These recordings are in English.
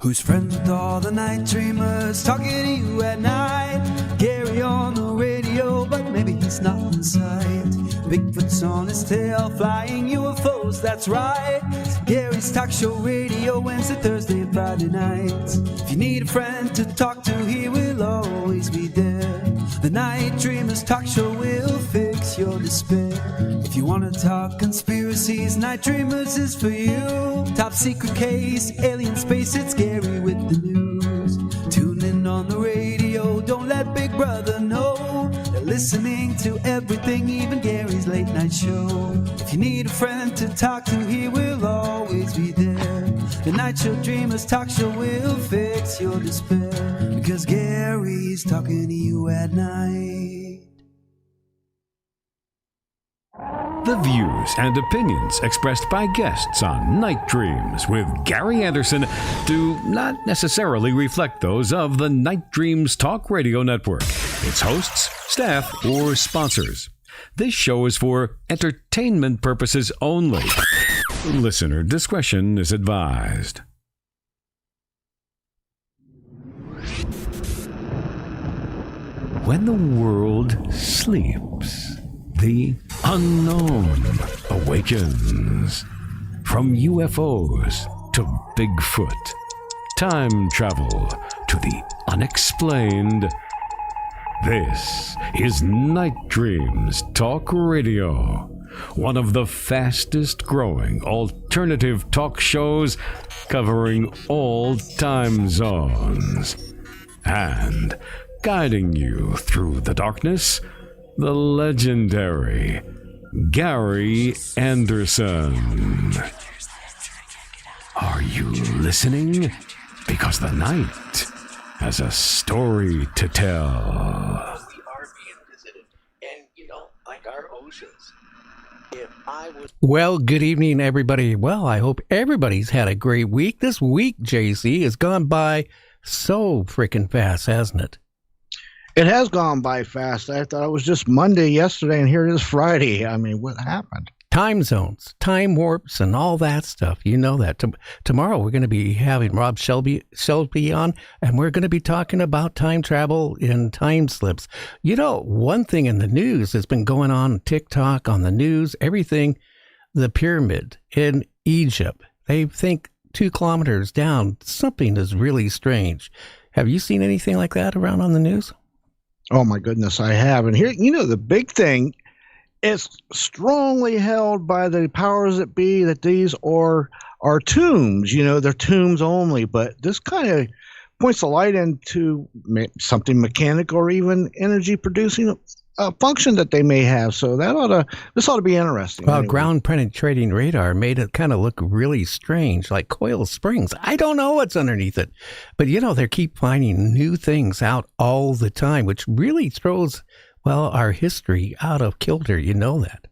Who's friends with all the night dreamers talking to you at night? Gary on the radio, but maybe he's not in sight. Bigfoot's on his tail, flying UFOs, that's right. Gary's Talk Show Radio, Wednesday, Thursday, and Friday nights. If you need a friend to talk to, he will always be there. The Night Dreamers Talk Show will fix your despair. If you want to talk conspiracies, Night Dreamers is for you. Top secret case, alien space, it's Gary with the news. Tune in on the radio, don't let Big Brother know. They're listening to everything, even Gary's late night show. If you need a friend to talk to, he will always be there. The Night Show Dreamers Talk Show will fix your despair, because Gary's talking to you at night. The views and opinions expressed by guests on Night Dreams with Gary Anderson do not necessarily reflect those of the Night Dreams Talk Radio Network, its hosts, staff, or sponsors. This show is for entertainment purposes only. Listener discretion is advised. When the world sleeps, the unknown awakens. From UFOs to Bigfoot, time travel to the unexplained. This is Night Dreams Talk Radio, one of the fastest growing alternative talk shows covering all time zones. And guiding you through the darkness, the legendary Gary Anderson. Are you listening? Because the night has a story to tell. We are being visited, and like our oceans. Well, good evening, everybody. Well, I hope everybody's had a great week. This week, JC, has gone by so freaking fast, hasn't it? It has gone by fast. I thought it was just Monday yesterday, and here it is Friday. I mean, what happened? Time zones, time warps, and all that stuff. You know that. Tomorrow, we're going to be having Rob Shelby on, and we're going to be talking about time travel and time slips. One thing in the news that's been going on TikTok, on the news, everything, the pyramid in Egypt. They think 2 kilometers down, something is really strange. Have you seen anything like that around on the news? Oh, my goodness, I have. And here, the big thing is strongly held by the powers that be that these are tombs. They're tombs only. But this kind of points the light into something mechanical or even energy producing function that they may have. So this ought to be interesting. Well, ground penetrating radar made it kind of look really strange, like coil springs. I don't know what's underneath it, but they keep finding new things out all the time, which really throws, our history out of kilter. You know that.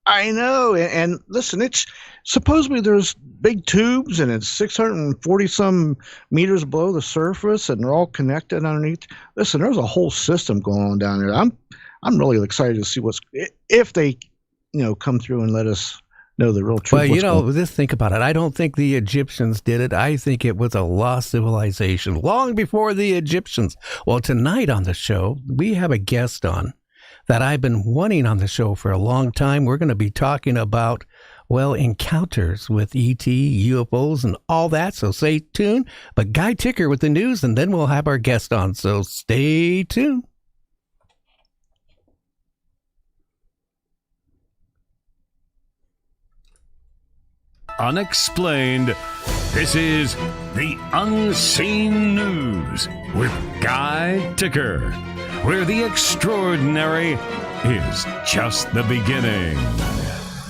I know. And listen, it's supposedly there's big tubes and it's 640 some meters below the surface and they're all connected underneath. Listen, there's a whole system going on down there. I'm really excited to see if they, come through and let us know the real truth. Well, just think about it. I don't think the Egyptians did it. I think it was a lost civilization long before the Egyptians. Well, tonight on the show, we have a guest on that I've been wanting on the show for a long time. We're going to be talking about, encounters with ET, UFOs, and all that. So stay tuned. But Guy Ticker with the news, and then we'll have our guest on. So stay tuned. Unexplained. This is the Unseen News with Guy Ticker, where the extraordinary is just the beginning.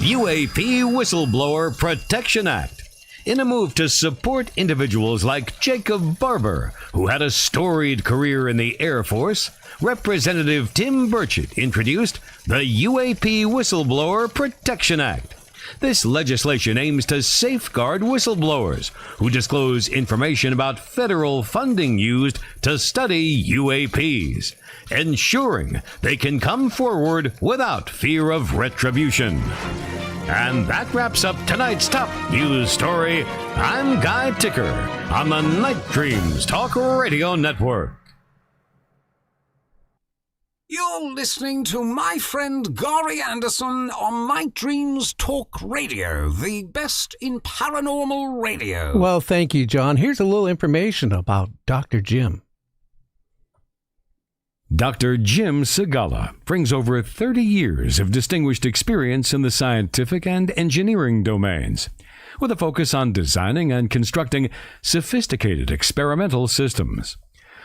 UAP Whistleblower Protection Act. In a move to support individuals like Jacob Barber, who had a storied career in the Air Force, Representative Tim Burchett introduced the UAP Whistleblower Protection Act. This legislation aims to safeguard whistleblowers who disclose information about federal funding used to study UAPs, ensuring they can come forward without fear of retribution. And that wraps up tonight's top news story. I'm Guy Ticker on the Night Dreams Talk Radio Network. You're listening to my friend Gary Anderson on Night Dreams Talk Radio, the best in paranormal radio. Well, thank you, John. Here's a little information about Dr. Jim. Dr. Jim Segala brings over 30 years of distinguished experience in the scientific and engineering domains, with a focus on designing and constructing sophisticated experimental systems.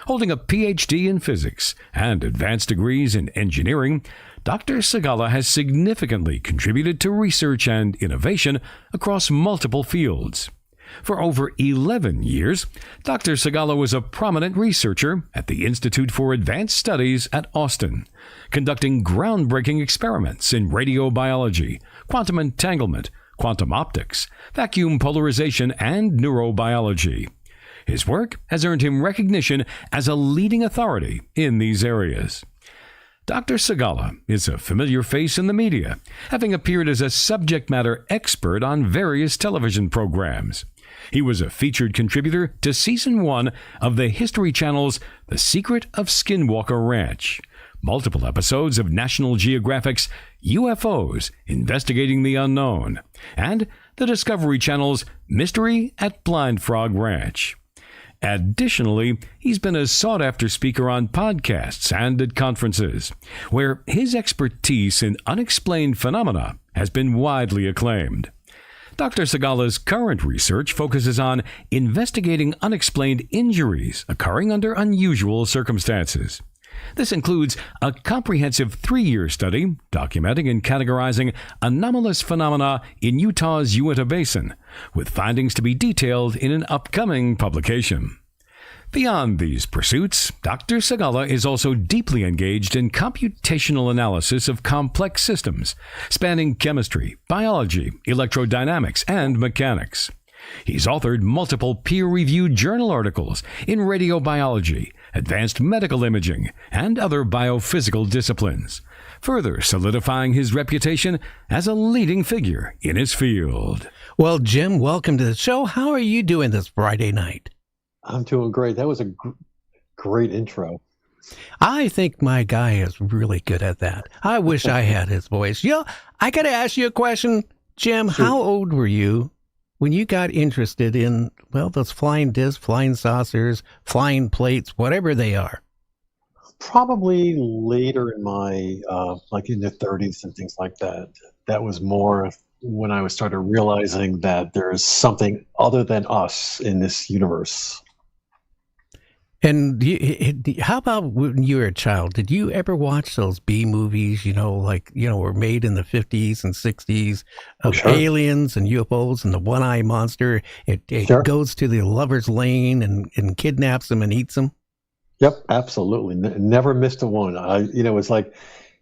Holding a Ph.D. in physics and advanced degrees in engineering, Dr. Segala has significantly contributed to research and innovation across multiple fields. For over 11 years, Dr. Segala was a prominent researcher at the Institute for Advanced Studies at Austin, conducting groundbreaking experiments in radiobiology, quantum entanglement, quantum optics, vacuum polarization, and neurobiology. His work has earned him recognition as a leading authority in these areas. Dr. Segala is a familiar face in the media, having appeared as a subject matter expert on various television programs. He was a featured contributor to Season 1 of the History Channel's The Secret of Skinwalker Ranch, multiple episodes of National Geographic's UFOs Investigating the Unknown, and the Discovery Channel's Mystery at Blind Frog Ranch. Additionally, he's been a sought-after speaker on podcasts and at conferences, where his expertise in unexplained phenomena has been widely acclaimed. Dr. Segala's current research focuses on investigating unexplained injuries occurring under unusual circumstances. This includes a comprehensive 3-year study documenting and categorizing anomalous phenomena in Utah's Uinta Basin, with findings to be detailed in an upcoming publication. Beyond these pursuits, Dr. Segala is also deeply engaged in computational analysis of complex systems, spanning chemistry, biology, electrodynamics, and mechanics. He's authored multiple peer-reviewed journal articles in radiobiology, advanced medical imaging, and other biophysical disciplines, further solidifying his reputation as a leading figure in his field. Well, Jim, welcome to the show. How are you doing this Friday night? I'm doing great. That was a great intro. I think my guy is really good at that. I wish I had his voice. I got to ask you a question, Jim. Sure. How old were you when you got interested in, well, those flying discs, flying saucers, flying plates, whatever they are? Probably later in my, like in the 30s and things like that. That was more when I started realizing that there's something other than us in this universe. And how about when you were a child? Did you ever watch those B movies, were made in the 50s and 60s of Sure. aliens and UFOs and the one-eye monster? It Sure. goes to the lover's lane and kidnaps them and eats them? Yep, absolutely. Never missed a one. It's like,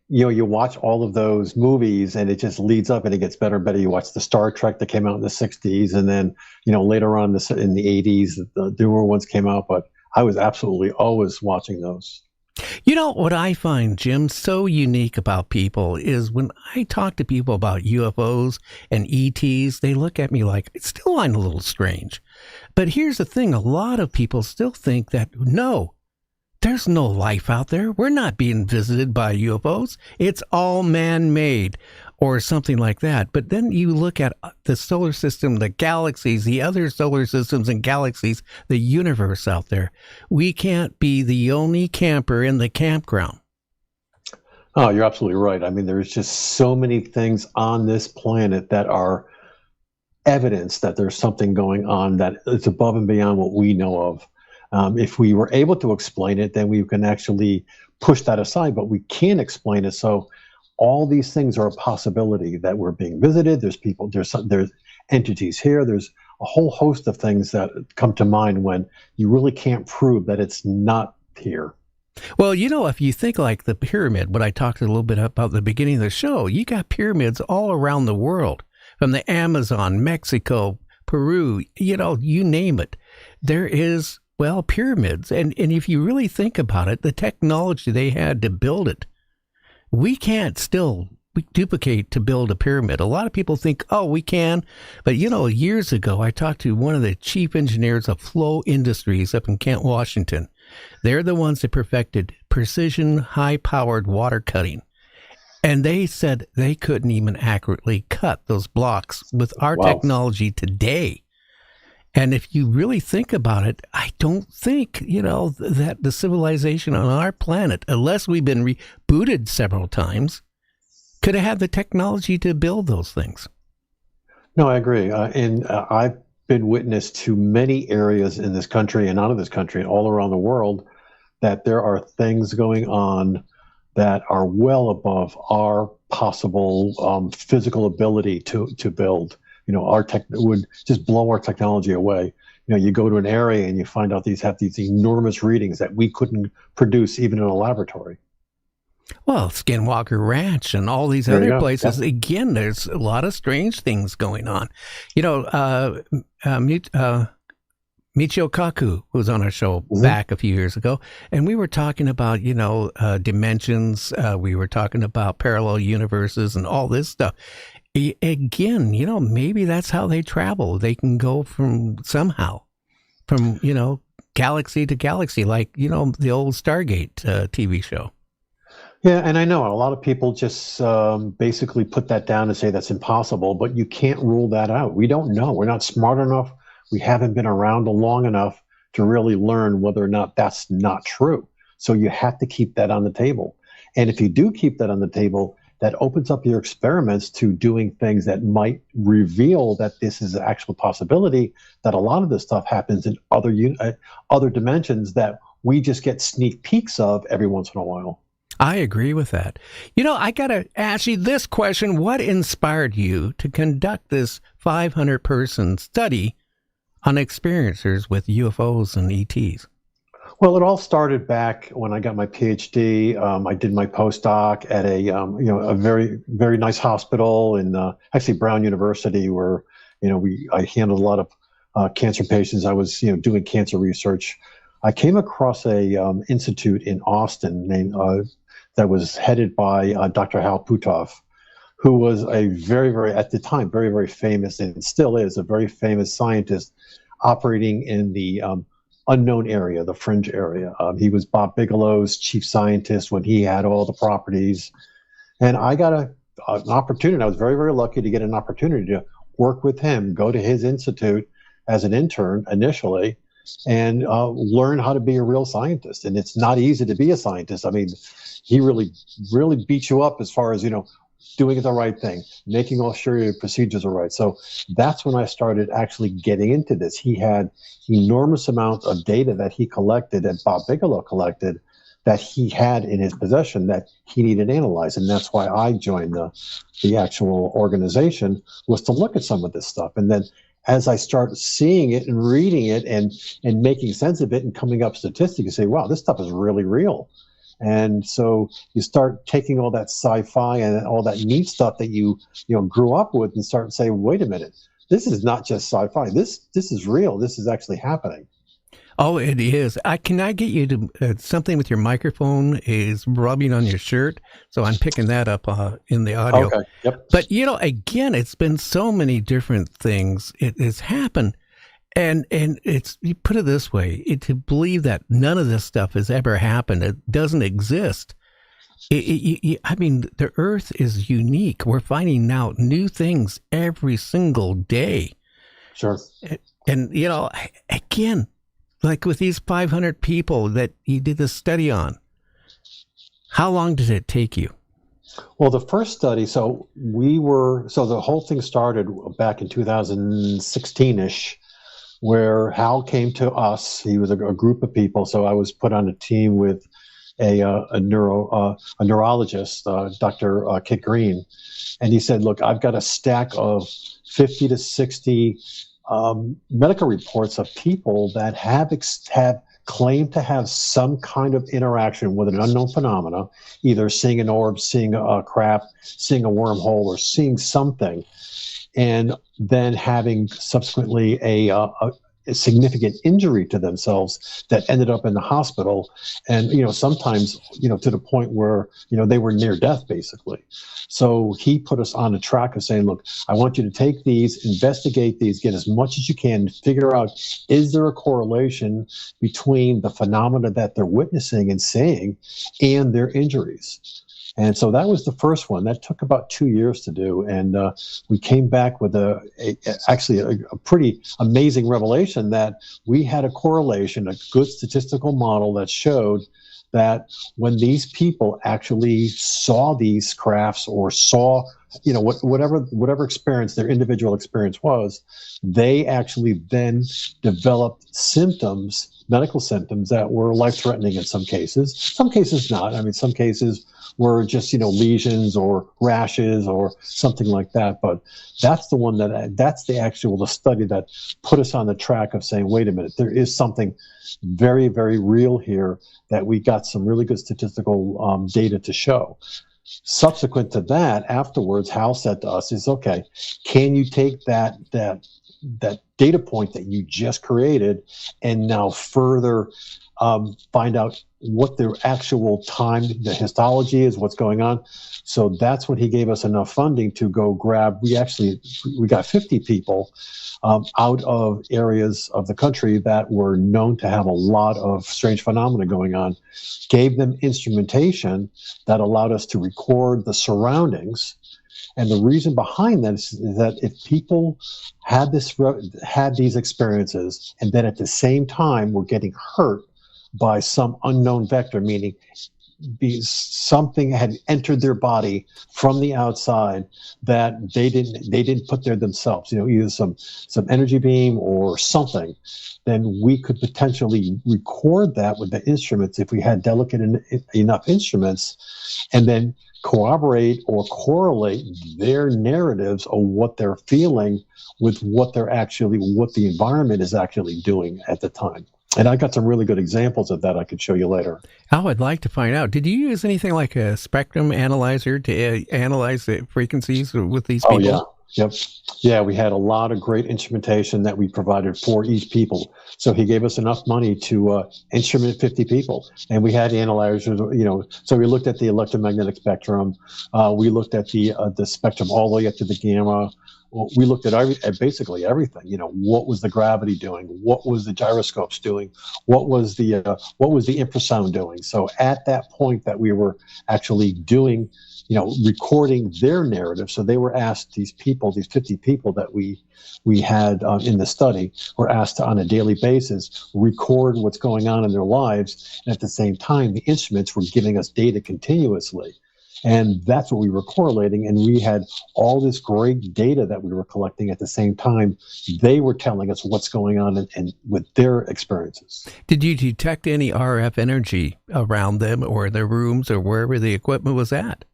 you watch all of those movies and it just leads up and it gets better and better. You watch the Star Trek that came out in the 60s, and then, later on in the 80s, the newer ones came out, but I was absolutely always watching those. You know, what I find, Jim, so unique about people is when I talk to people about UFOs and ETs, they look at me like, it's still a little strange. But here's the thing. A lot of people still think that, no, there's no life out there. We're not being visited by UFOs. It's all man-made or something like that. But then you look at the solar system, the galaxies, the other solar systems and galaxies, the universe out there. We can't be the only camper in the campground. Oh, you're absolutely right. I mean, there's just so many things on this planet that are evidence that there's something going on that is above and beyond what we know of. If we were able to explain it, then we can actually push that aside, but we can't explain it. So all these things are a possibility that we're being visited. There's people, there's entities here. There's a whole host of things that come to mind when you really can't prove that it's not here. Well, if you think like the pyramid, what I talked a little bit about at the beginning of the show, you got pyramids all around the world, from the Amazon, Mexico, Peru, you name it. There is, pyramids. And if you really think about it, the technology they had to build it, we can't still duplicate to build a pyramid. A lot of people think, oh, we can. But, years ago, I talked to one of the chief engineers of Flow Industries up in Kent, Washington. They're the ones that perfected precision, high-powered water cutting. And they said they couldn't even accurately cut those blocks with our technology today. And if you really think about it, I don't think, that the civilization on our planet, unless we've been rebooted several times, could have had the technology to build those things. No, I agree. And I've been witness to many areas in this country and out of this country and all around the world that there are things going on that are well above our possible physical ability to build. Our tech would just blow our technology away. You go to an area and you find out these have these enormous readings that we couldn't produce even in a laboratory. Well, Skinwalker Ranch and all these other places, again, there's a lot of strange things going on. Michio Kaku was on our show back a few years ago, and we were talking about, dimensions. We were talking about parallel universes and all this stuff. Again, maybe that's how they travel. They can go from galaxy to galaxy, like, the old Stargate TV show. Yeah, and I know a lot of people just basically put that down and say that's impossible, but you can't rule that out. We don't know. We're not smart enough. We haven't been around long enough to really learn whether or not that's not true. So you have to keep that on the table. And if you do keep that on the table, that opens up your experiments to doing things that might reveal that this is an actual possibility, that a lot of this stuff happens in other dimensions that we just get sneak peeks of every once in a while. I agree with that. I got to ask you this question. What inspired you to conduct this 500-person study on experiencers with UFOs and ETs? Well, it all started back when I got my Ph.D. I did my postdoc at a very, very nice hospital in actually Brown University, where I handled a lot of cancer patients. I was doing cancer research. I came across a institute in Austin named that was headed by Dr. Hal Puthoff, who was a very, very, at the time, very, very famous, and still is a very famous scientist operating in the unknown area, the fringe area. He was Bob Bigelow's chief scientist when he had all the properties. And I got an opportunity. I was very, very lucky to get an opportunity to work with him, go to his institute as an intern initially, and learn how to be a real scientist. And it's not easy to be a scientist. I mean, he really, really beats you up as far as, doing the right thing, making sure your procedures are right. So that's when I started actually getting into this. He had enormous amounts of data that he collected, that Bob Bigelow collected, that he had in his possession that he needed to analyze. And that's why I joined the actual organization, was to look at some of this stuff. And then as I start seeing it and reading it and making sense of it and coming up statistics, you say, wow, this stuff is really real. And so you start taking all that sci-fi and all that neat stuff that you grew up with and start saying, wait a minute, this is not just sci-fi. This is real. This is actually happening. Oh, it is. Can I get you to something with your microphone is rubbing on your shirt? So I'm picking that up in the audio. Okay. Yep. But, again, it's been so many different things. It has happened. And it's, you put it this way, to believe that none of this stuff has ever happened, it doesn't exist. I mean, the Earth is unique. We're finding out new things every single day. Sure. And, again, like with these 500 people that you did the study on, how long did it take you? Well, the first study, so the whole thing started back in 2016-ish. Where Hal came to us. He was a group of people, so I was put on a team with a neurologist, Dr. Kit Green, and he said, "Look, I've got a stack of 50 to 60 medical reports of people that have claimed to have some kind of interaction with an unknown phenomena, either seeing an orb, seeing a craft, seeing a wormhole, or seeing something." And then having subsequently a significant injury to themselves that ended up in the hospital, and sometimes to the point where they were near death basically. So he put us on a track of saying, look, I want you to take these, investigate these, get as much as you can, figure out, is there a correlation between the phenomena that they're witnessing and seeing and their injuries? And so that was the first one. That took about 2 years to do. And we came back with actually a pretty amazing revelation that we had a correlation, a good statistical model that showed that when these people actually saw these crafts or saw, whatever experience their individual experience was, they actually then developed symptoms, medical symptoms that were life-threatening in some cases. Some cases not. I mean, some cases were just lesions or rashes or something like that. But that's the one that's the study that put us on the track of saying, wait a minute, there is something very, very real here that we got some really good statistical data to show. Subsequent to that, afterwards, Hal said to us, "Is okay, can you take that data point that you just created and now further find out what the actual time, the histology is, what's going on?" So that's when he gave us enough funding to go grab. We got 50 people out of areas of the country that were known to have a lot of strange phenomena going on, gave them instrumentation that allowed us to record the surroundings. And the reason behind that is that if people had these experiences and then at the same time were getting hurt by some unknown vector, meaning something had entered their body from the outside that they didn't put there themselves, either some energy beam or something, then we could potentially record that with the instruments if we had delicate enough instruments, and then corroborate or correlate their narratives of what they're feeling with what the environment is actually doing at the time. And I got some really good examples of that I could show you later. I would like to find out. Did you use anything like a spectrum analyzer to analyze the frequencies with these people? Oh, yeah. Yep. Yeah, we had a lot of great instrumentation that we provided for each people. So he gave us enough money to instrument 50 people. And we had analyzers, so we looked at the electromagnetic spectrum. We looked at the spectrum all the way up to the gamma. We looked at basically everything. What was the gravity doing? What was the gyroscopes doing? What was the infrasound doing? So at that point that we were actually doing, recording their narrative. So they were asked, these 50 people that we had in the study were asked to, on a daily basis, record what's going on in their lives. And at the same time, the instruments were giving us data continuously. And that's what we were correlating. And we had all this great data that we were collecting at the same time. They were telling us what's going on and with their experiences. Did you detect any RF energy around them or their rooms or wherever the equipment was at?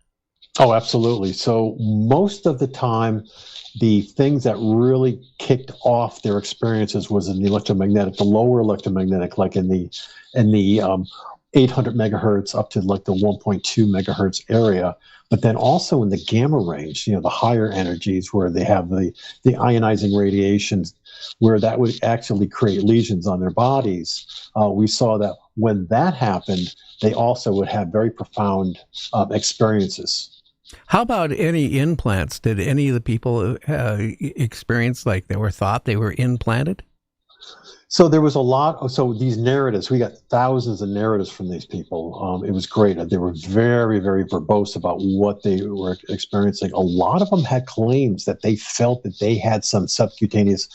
Oh, absolutely. So most of the time, the things that really kicked off their experiences was in the lower electromagnetic, like in the 800 megahertz up to like the 1.2 megahertz area, but then also in the gamma range, the higher energies where they have the ionizing radiations, where that would actually create lesions on their bodies. We saw that when that happened, they also would have very profound experiences. How about any implants? Did any of the people experience like they were thought they were implanted? So there was a lot. So these narratives, we got thousands of narratives from these people. It was great. They were very, very verbose about what they were experiencing. A lot of them had claims that they felt that they had some subcutaneous,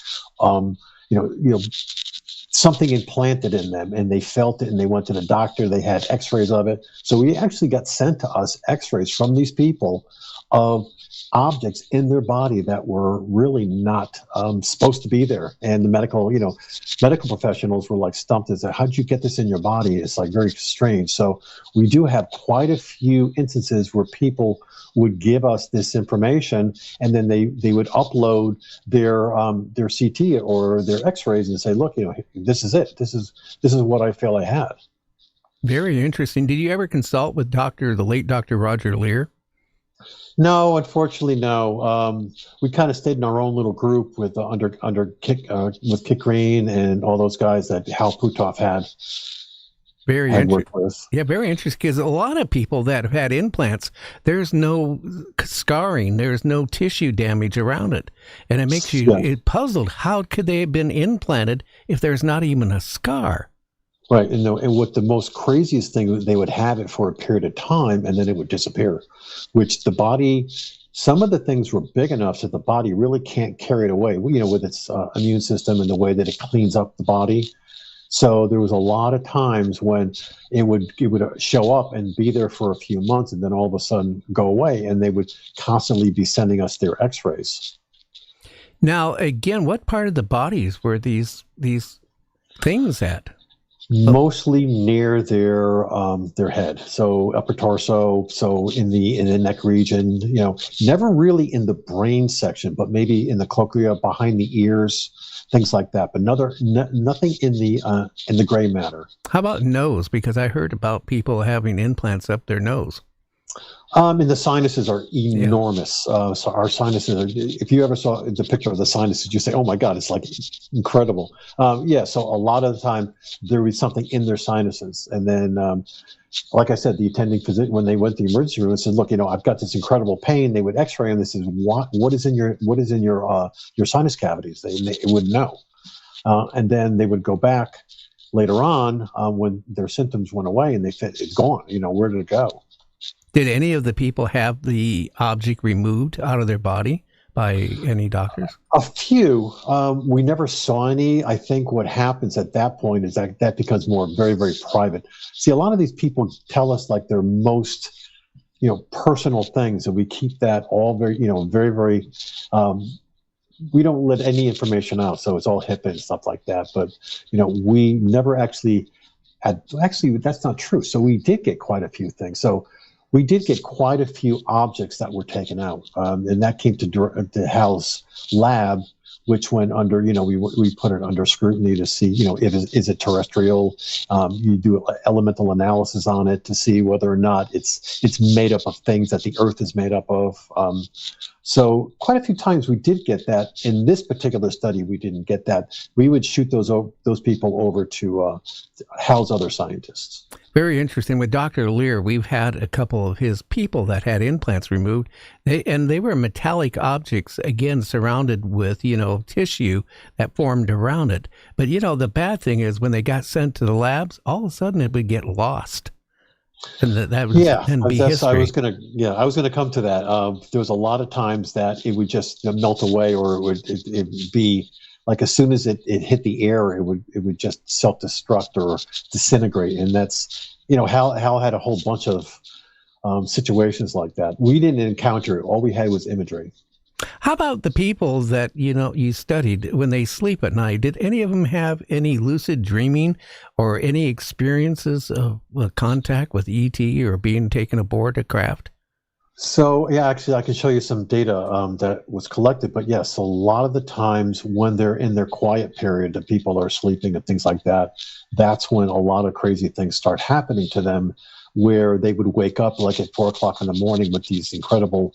something implanted in them, and they felt it, and they went to the doctor. They had X-rays of it. So we actually got sent to us X-rays from these people of objects in their body that were really not supposed to be there. And the medical professionals were like stumped as how did you get this in your body? It's like very strange. So we do have quite a few instances where people would give us this information, and then they would upload their CT or their X-rays and say, look, this is it. This is what I feel I had. Very interesting. Did you ever consult with the late Dr. Roger Lear? No, unfortunately, no. We kind of stayed in our own little group with under Kik with Kik Green and all those guys that Hal Puthoff Very had interesting. worked with. Yeah, very interesting. Because a lot of people that have had implants, there's no scarring, there's no tissue damage around it, and it makes you puzzled. How could they have been implanted if there's not even a scar? Right, and what the most craziest thing, they would have it for a period of time and then it would disappear, which the body, some of the things were big enough that the body really can't carry it away, with its immune system and the way that it cleans up the body. So there was a lot of times when it would show up and be there for a few months and then all of a sudden go away, and they would constantly be sending us their x-rays. Now, again, what part of the bodies were these things at? Mostly near their head, so upper torso, so in the neck region. Never really in the brain section, but maybe in the cochlea, behind the ears, things like that. But nothing in the gray matter. How about nose? Because I heard about people having implants up their nose. And the sinuses are enormous. So our sinuses are, if you ever saw the picture of the sinuses, you say, oh my God, it's like incredible. So a lot of the time there was something in their sinuses. And then, like I said, the attending physician, when they went to the emergency room and said, look, I've got this incredible pain, they would x-ray and this is what is in your sinus cavities? They wouldn't know. And then they would go back later on when their symptoms went away and it's gone. Where did it go? Did any of the people have the object removed out of their body by any doctors? A few. We never saw any. I think what happens at that point is that becomes more very, very private. See, a lot of these people tell us like their most, personal things, and we keep that all very, very, very. We don't let any information out, so it's all HIPAA and stuff like that. But we never actually had. Actually, that's not true. So we did get quite a few things. So we did get quite a few objects that were taken out, and that came to Hal's lab, which went under, we put it under scrutiny to see, is it terrestrial? You do elemental analysis on it to see whether or not it's made up of things that the Earth is made up of. So quite a few times we did get that. In this particular study, we didn't get that. We would shoot those people over to Hal's other scientists. Very interesting. With Dr. Lear, we've had a couple of his people that had implants removed. They were metallic objects, again, surrounded with, tissue that formed around it. But, the bad thing is when they got sent to the labs, all of a sudden it would get lost. And that would then be history. I was going to come to that. There was a lot of times that it would just melt away, or it would be like as soon as it hit the air, it would just self-destruct or disintegrate. And that's, Hal had a whole bunch of situations like that. We didn't encounter it. All we had was imagery. How about the people that, you studied when they sleep at night? Did any of them have any lucid dreaming or any experiences of contact with ET or being taken aboard a craft? So, actually, I can show you some data that was collected. But yes, a lot of the times when they're in their quiet period, that people are sleeping and things like that, that's when a lot of crazy things start happening to them, where they would wake up like at 4 o'clock in the morning with these incredible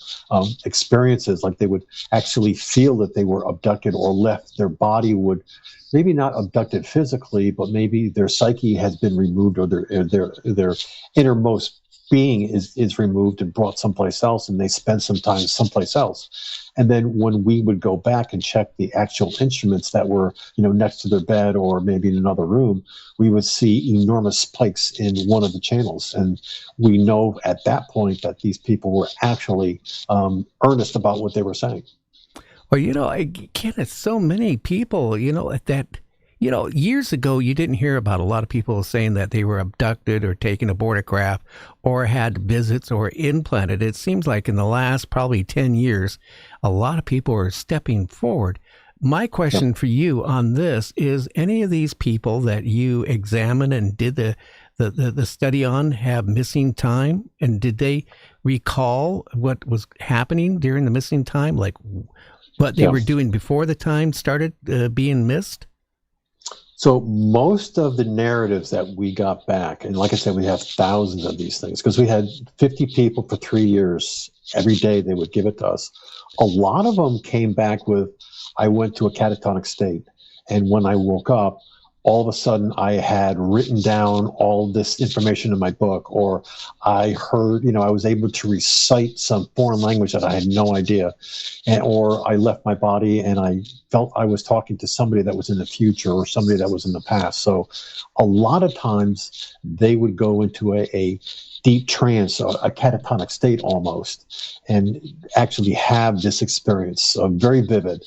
experiences. Like they would actually feel that they were abducted or left. Their body would, maybe not abducted physically, but maybe their psyche has been removed, or their innermost being is removed and brought someplace else, and they spend some time someplace else. And then when we would go back and check the actual instruments that were, next to their bed or maybe in another room, we would see enormous spikes in one of the channels. And we know at that point that these people were actually earnest about what they were saying. Well, again, it's so many people, that years ago, you didn't hear about a lot of people saying that they were abducted or taken aboard a craft or had visits or implanted. It seems like in the last probably 10 years, a lot of people are stepping forward. My question for you on this is, any of these people that you examined and did the study on have missing time? And did they recall what was happening during the missing time? Like what they were doing before the time started being missed? So most of the narratives that we got back, and like I said, we have thousands of these things because we had 50 people for 3 years. Every day they would give it to us. A lot of them came back with, I went to a catatonic state. And when I woke up, all of a sudden I had written down all this information in my book, or I heard, I was able to recite some foreign language that I had no idea. Or I left my body and I felt I was talking to somebody that was in the future or somebody that was in the past. So a lot of times they would go into a deep trance, a catatonic state almost, and actually have this experience, very vivid.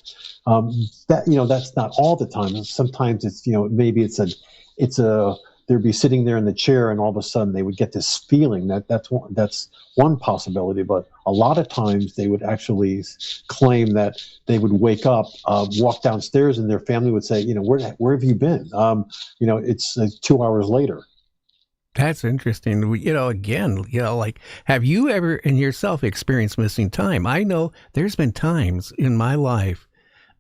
That's not all the time. Sometimes it's, maybe it's a they'd be sitting there in the chair and all of a sudden they would get this feeling. That's one possibility. But a lot of times they would actually claim that they would wake up, walk downstairs, and their family would say, where have you been? It's 2 hours later. That's interesting. Again, like, have you ever in yourself experienced missing time? I know there's been times in my life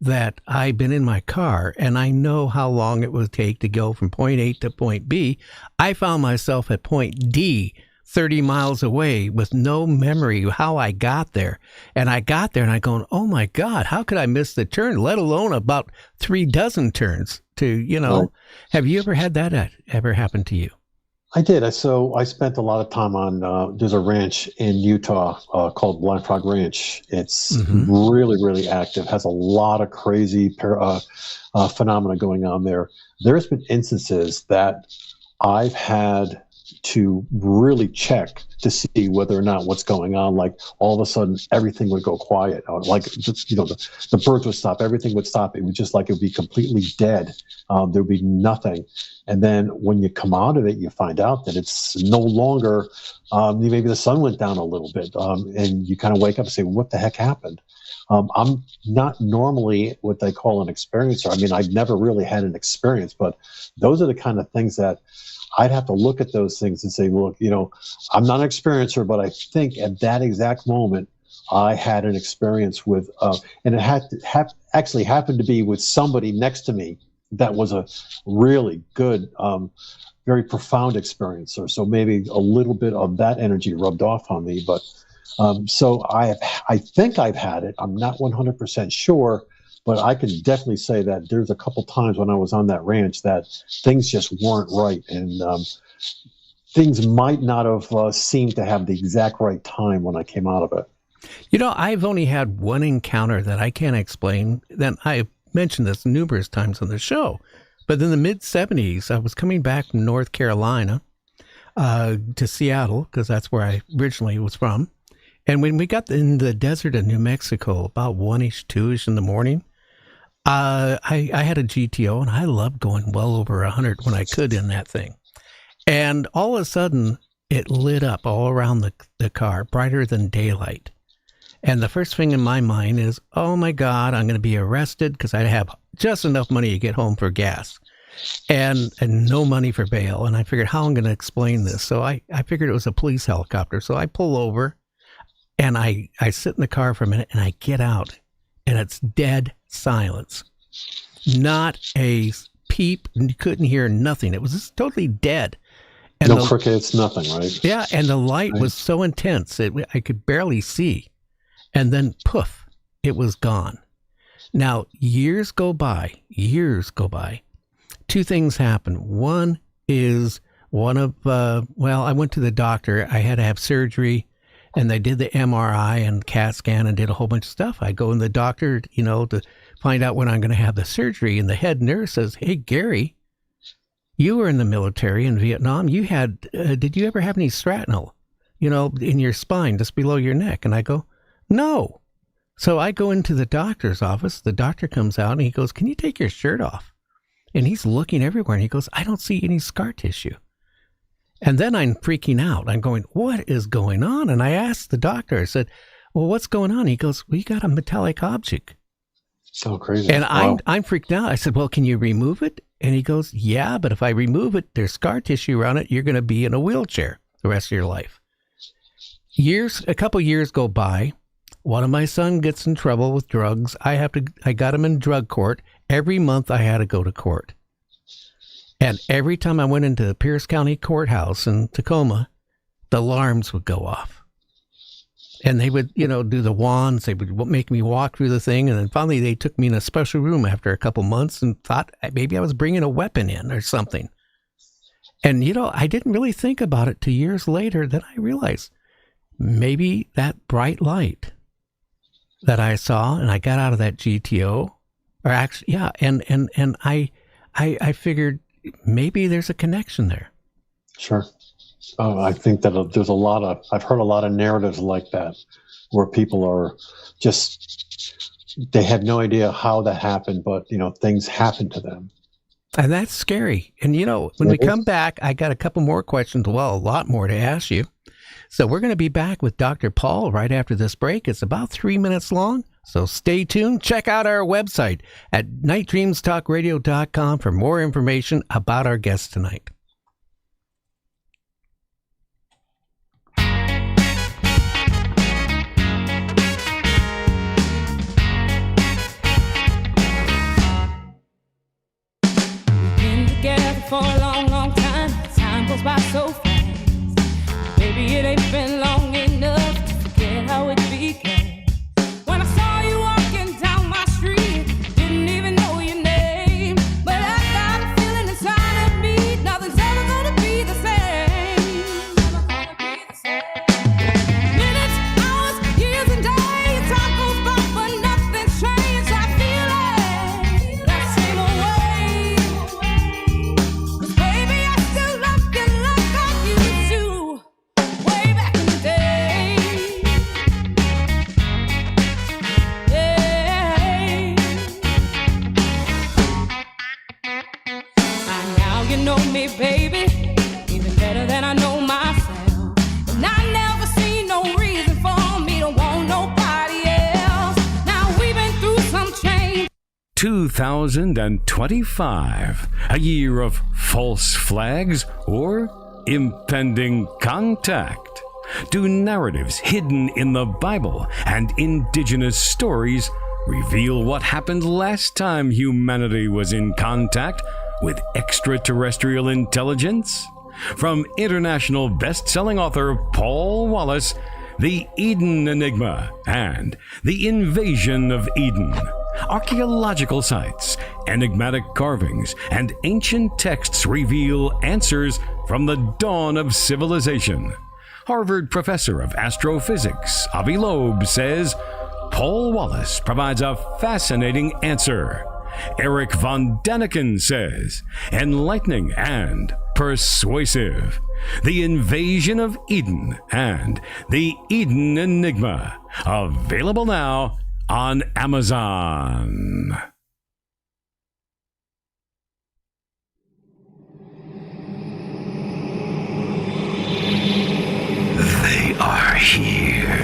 that I've been in my car and I know how long it would take to go from point A to point B. I found myself at point D, 30 miles away, with no memory of how I got there. And I got there and I going, oh my God, how could I miss the turn, let alone about 36 turns to, Right. Have you ever had that ever happen to you? I did. So I spent a lot of time on, there's a ranch in Utah called Blind Frog Ranch. It's really, really active, has a lot of crazy phenomena going on there. There's been instances that I've had to really check to see whether or not what's going on. Like all of a sudden, everything would go quiet. Like, the birds would stop, everything would stop. It would just like it would be completely dead. There would be nothing. And then when you come out of it, you find out that it's no longer, maybe the sun went down a little bit, and you kind of wake up and say, what the heck happened? I'm not normally what they call an experiencer. I mean, I've never really had an experience, but those are the kind of things that I'd have to look at those things and say, look, I'm not an experiencer, but I think at that exact moment, I had an experience with, and it had to actually happened to be with somebody next to me that was a really good, very profound experiencer. So maybe a little bit of that energy rubbed off on me. But so I think I've had it. I'm not 100% sure. But I can definitely say that there's a couple times when I was on that ranch that things just weren't right. And things might not have seemed to have the exact right time when I came out of it. I've only had one encounter that I can't explain. Then I've mentioned this numerous times on the show. But in the mid-'70s, I was coming back from North Carolina to Seattle, because that's where I originally was from. And when we got in the desert of New Mexico, about 1-ish, 2-ish in the morning, I had a GTO, and I loved going well over 100 when I could in that thing. And all of a sudden, it lit up all around the car, brighter than daylight. And the first thing in my mind is, oh my God, I'm going to be arrested because I have just enough money to get home for gas and no money for bail. And I figured how I'm going to explain this. So I figured it was a police helicopter. So I pull over and I sit in the car for a minute and I get out. And it's dead silence. Not a peep. You couldn't hear nothing. It was just totally dead. And no crickets, nothing, right? Yeah, and the light was so intense that I could barely see. And then, poof, it was gone. Now, years go by. Two things happen. One is I went to the doctor. I had to have surgery. And they did the MRI and CAT scan and did a whole bunch of stuff. I go in the doctor, to find out when I'm going to have the surgery. And the head nurse says, hey, Gary, you were in the military in Vietnam. You had, did you ever have any shrapnel, in your spine, just below your neck? And I go, no. So I go into the doctor's office. The doctor comes out and he goes, can you take your shirt off? And he's looking everywhere. And he goes, I don't see any scar tissue. And then I'm freaking out. I'm going, what is going on? And I asked the doctor, I said, well, what's going on? He goes, we got a metallic object. So crazy. And wow. I'm freaked out. I said, well, can you remove it? And he goes, yeah, but if I remove it, there's scar tissue around it. You're going to be in a wheelchair the rest of your life. A couple years go by. One of my sons gets in trouble with drugs. I got him in drug court. Every month I had to go to court. And every time I went into the Pierce County Courthouse in Tacoma, the alarms would go off. And they would, do the wands. They would make me walk through the thing. And then finally they took me in a special room after a couple months and thought maybe I was bringing a weapon in or something. And, I didn't really think about it till years later. Then I realized maybe that bright light that I saw and I got out of that GTO, or actually, yeah. And I figured maybe there's a connection there. Sure. I think that there's I've heard a lot of narratives like that where people are they have no idea how that happened, but, things happen to them. And that's scary. And, when we come back, I got a couple more questions. Well, a lot more to ask you. So we're going to be back with Dr. Paul right after this break. It's about 3 minutes long. So stay tuned. Check out our website at nightdreamstalkradio.com for more information about our guest tonight. For a long, long time, time goes by so fast. Baby, it ain't been long enough to forget how it began. When I saw you walking down my street, didn't even know your name, but I got a feeling inside of me, nothing's ever gonna be the same. Minutes, hours, years and days, time goes by, but nothing's changed. I feel it that same way. Baby, even better than I know myself. And I never see no reason for me to want nobody else. Now we've been through some change. 2025, a year of false flags or impending contact. Do narratives hidden in the Bible and indigenous stories reveal what happened last time humanity was in contact with extraterrestrial intelligence? From international best-selling author Paul Wallace, The Eden Enigma and The Invasion of Eden. Archaeological sites, enigmatic carvings, and ancient texts reveal answers from the dawn of civilization. Harvard professor of astrophysics Avi Loeb says Paul Wallace provides a fascinating answer. Eric von Daniken says, enlightening and persuasive. The Invasion of Eden and The Eden Enigma. Available now on Amazon. They are here.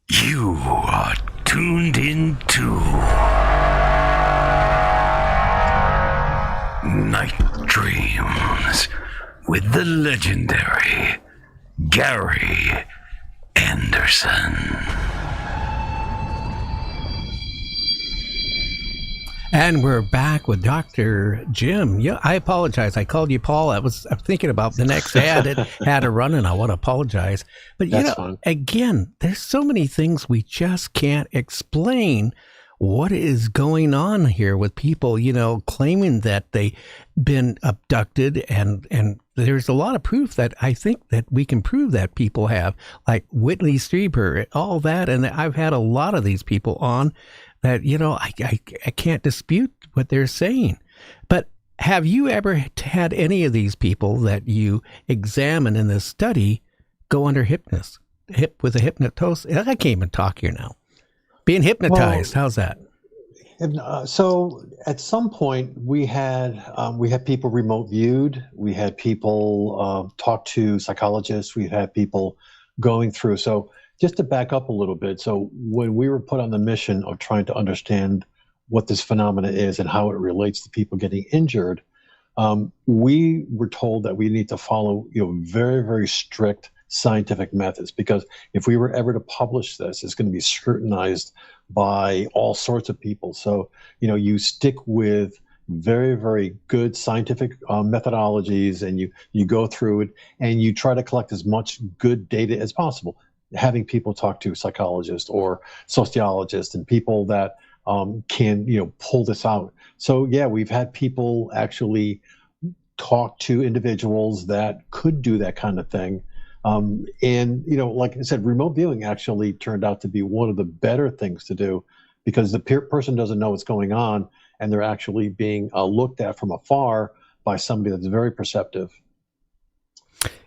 You are tuned into Night Dreams with the legendary Gary Anderson. And we're back with Dr. Jim. Yeah, I apologize. I called you Paul. I'm thinking about the next ad. It had a run, and I want to apologize. But, Fine. Again, there's so many things we just can't explain what is going on here with people, claiming that they've been abducted. And there's a lot of proof that I think that we can prove that people have, like Whitley Strieber, all that. And I've had a lot of these people on that, I can't dispute what they're saying. But have you ever had any of these people that you examine in this study go under hypnosis? With a hypnosis? I can't even talk here now. Being hypnotized, how's that? So at some point we had people remote viewed. We had people talk to psychologists. We had people going through. So just to back up a little bit. So when we were put on the mission of trying to understand what this phenomena is and how it relates to people getting injured, we were told that we need to follow, very, very strict scientific methods, because if we were ever to publish this, it's going to be scrutinized by all sorts of people. So, you stick with very, very good scientific methodologies, and you go through it and you try to collect as much good data as possible, having people talk to psychologists or sociologists and people that can, pull this out. So yeah, we've had people actually talk to individuals that could do that kind of thing. And, like I said, remote viewing actually turned out to be one of the better things to do, because the person doesn't know what's going on, and they're actually being looked at from afar by somebody that's very perceptive.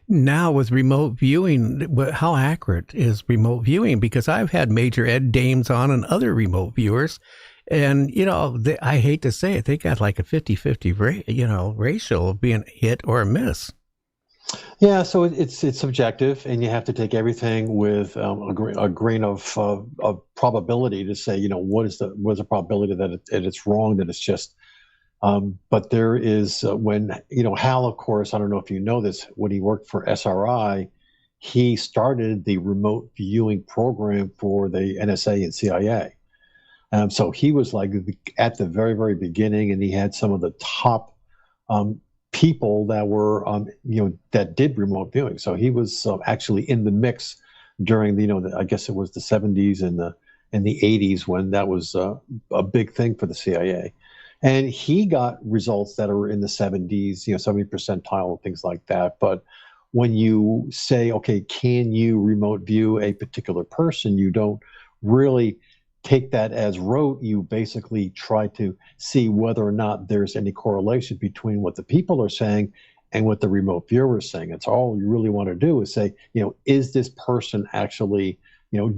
Now with remote viewing, how accurate is remote viewing? Because I've had Major Ed Dames on and other remote viewers, and, I hate to say it, they got like a 50-50, ratio of being hit or miss. Yeah, so it's subjective, and you have to take everything with a grain of probability to say, what is the probability that it's wrong, that it's just. But there is when Hal, of course, I don't know if you know this, when he worked for SRI, he started the remote viewing program for the NSA and CIA. So he was like at the very, very beginning, and he had some of the top people that were, that did remote viewing. So he was actually in the mix during I guess it was the 70s and the 80s, when that was a big thing for the CIA. And he got results that are in the 70s, 70 percentile, things like that. But when you say, okay, can you remote view a particular person, you don't really take that as rote. You basically try to see whether or not there's any correlation between what the people are saying and what the remote viewer is saying. It's all you really want to do is say, is this person actually,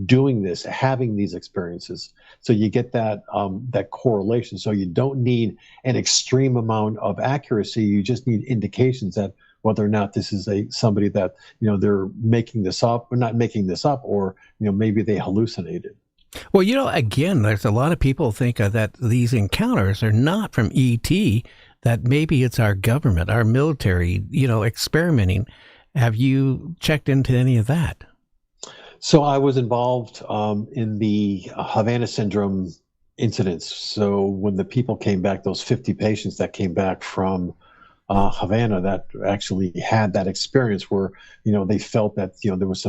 doing this, having these experiences? So you get that that correlation. So you don't need an extreme amount of accuracy. You just need indications that whether or not this is somebody that, they're making this up or not making this up, or, maybe they hallucinated. Well, again, there's a lot of people think that these encounters are not from ET, that maybe it's our government, our military, experimenting. Have you checked into any of that? So I was involved in the Havana syndrome incidents. So when the people came back, those 50 patients that came back from Havana that actually had that experience where, they felt that, there was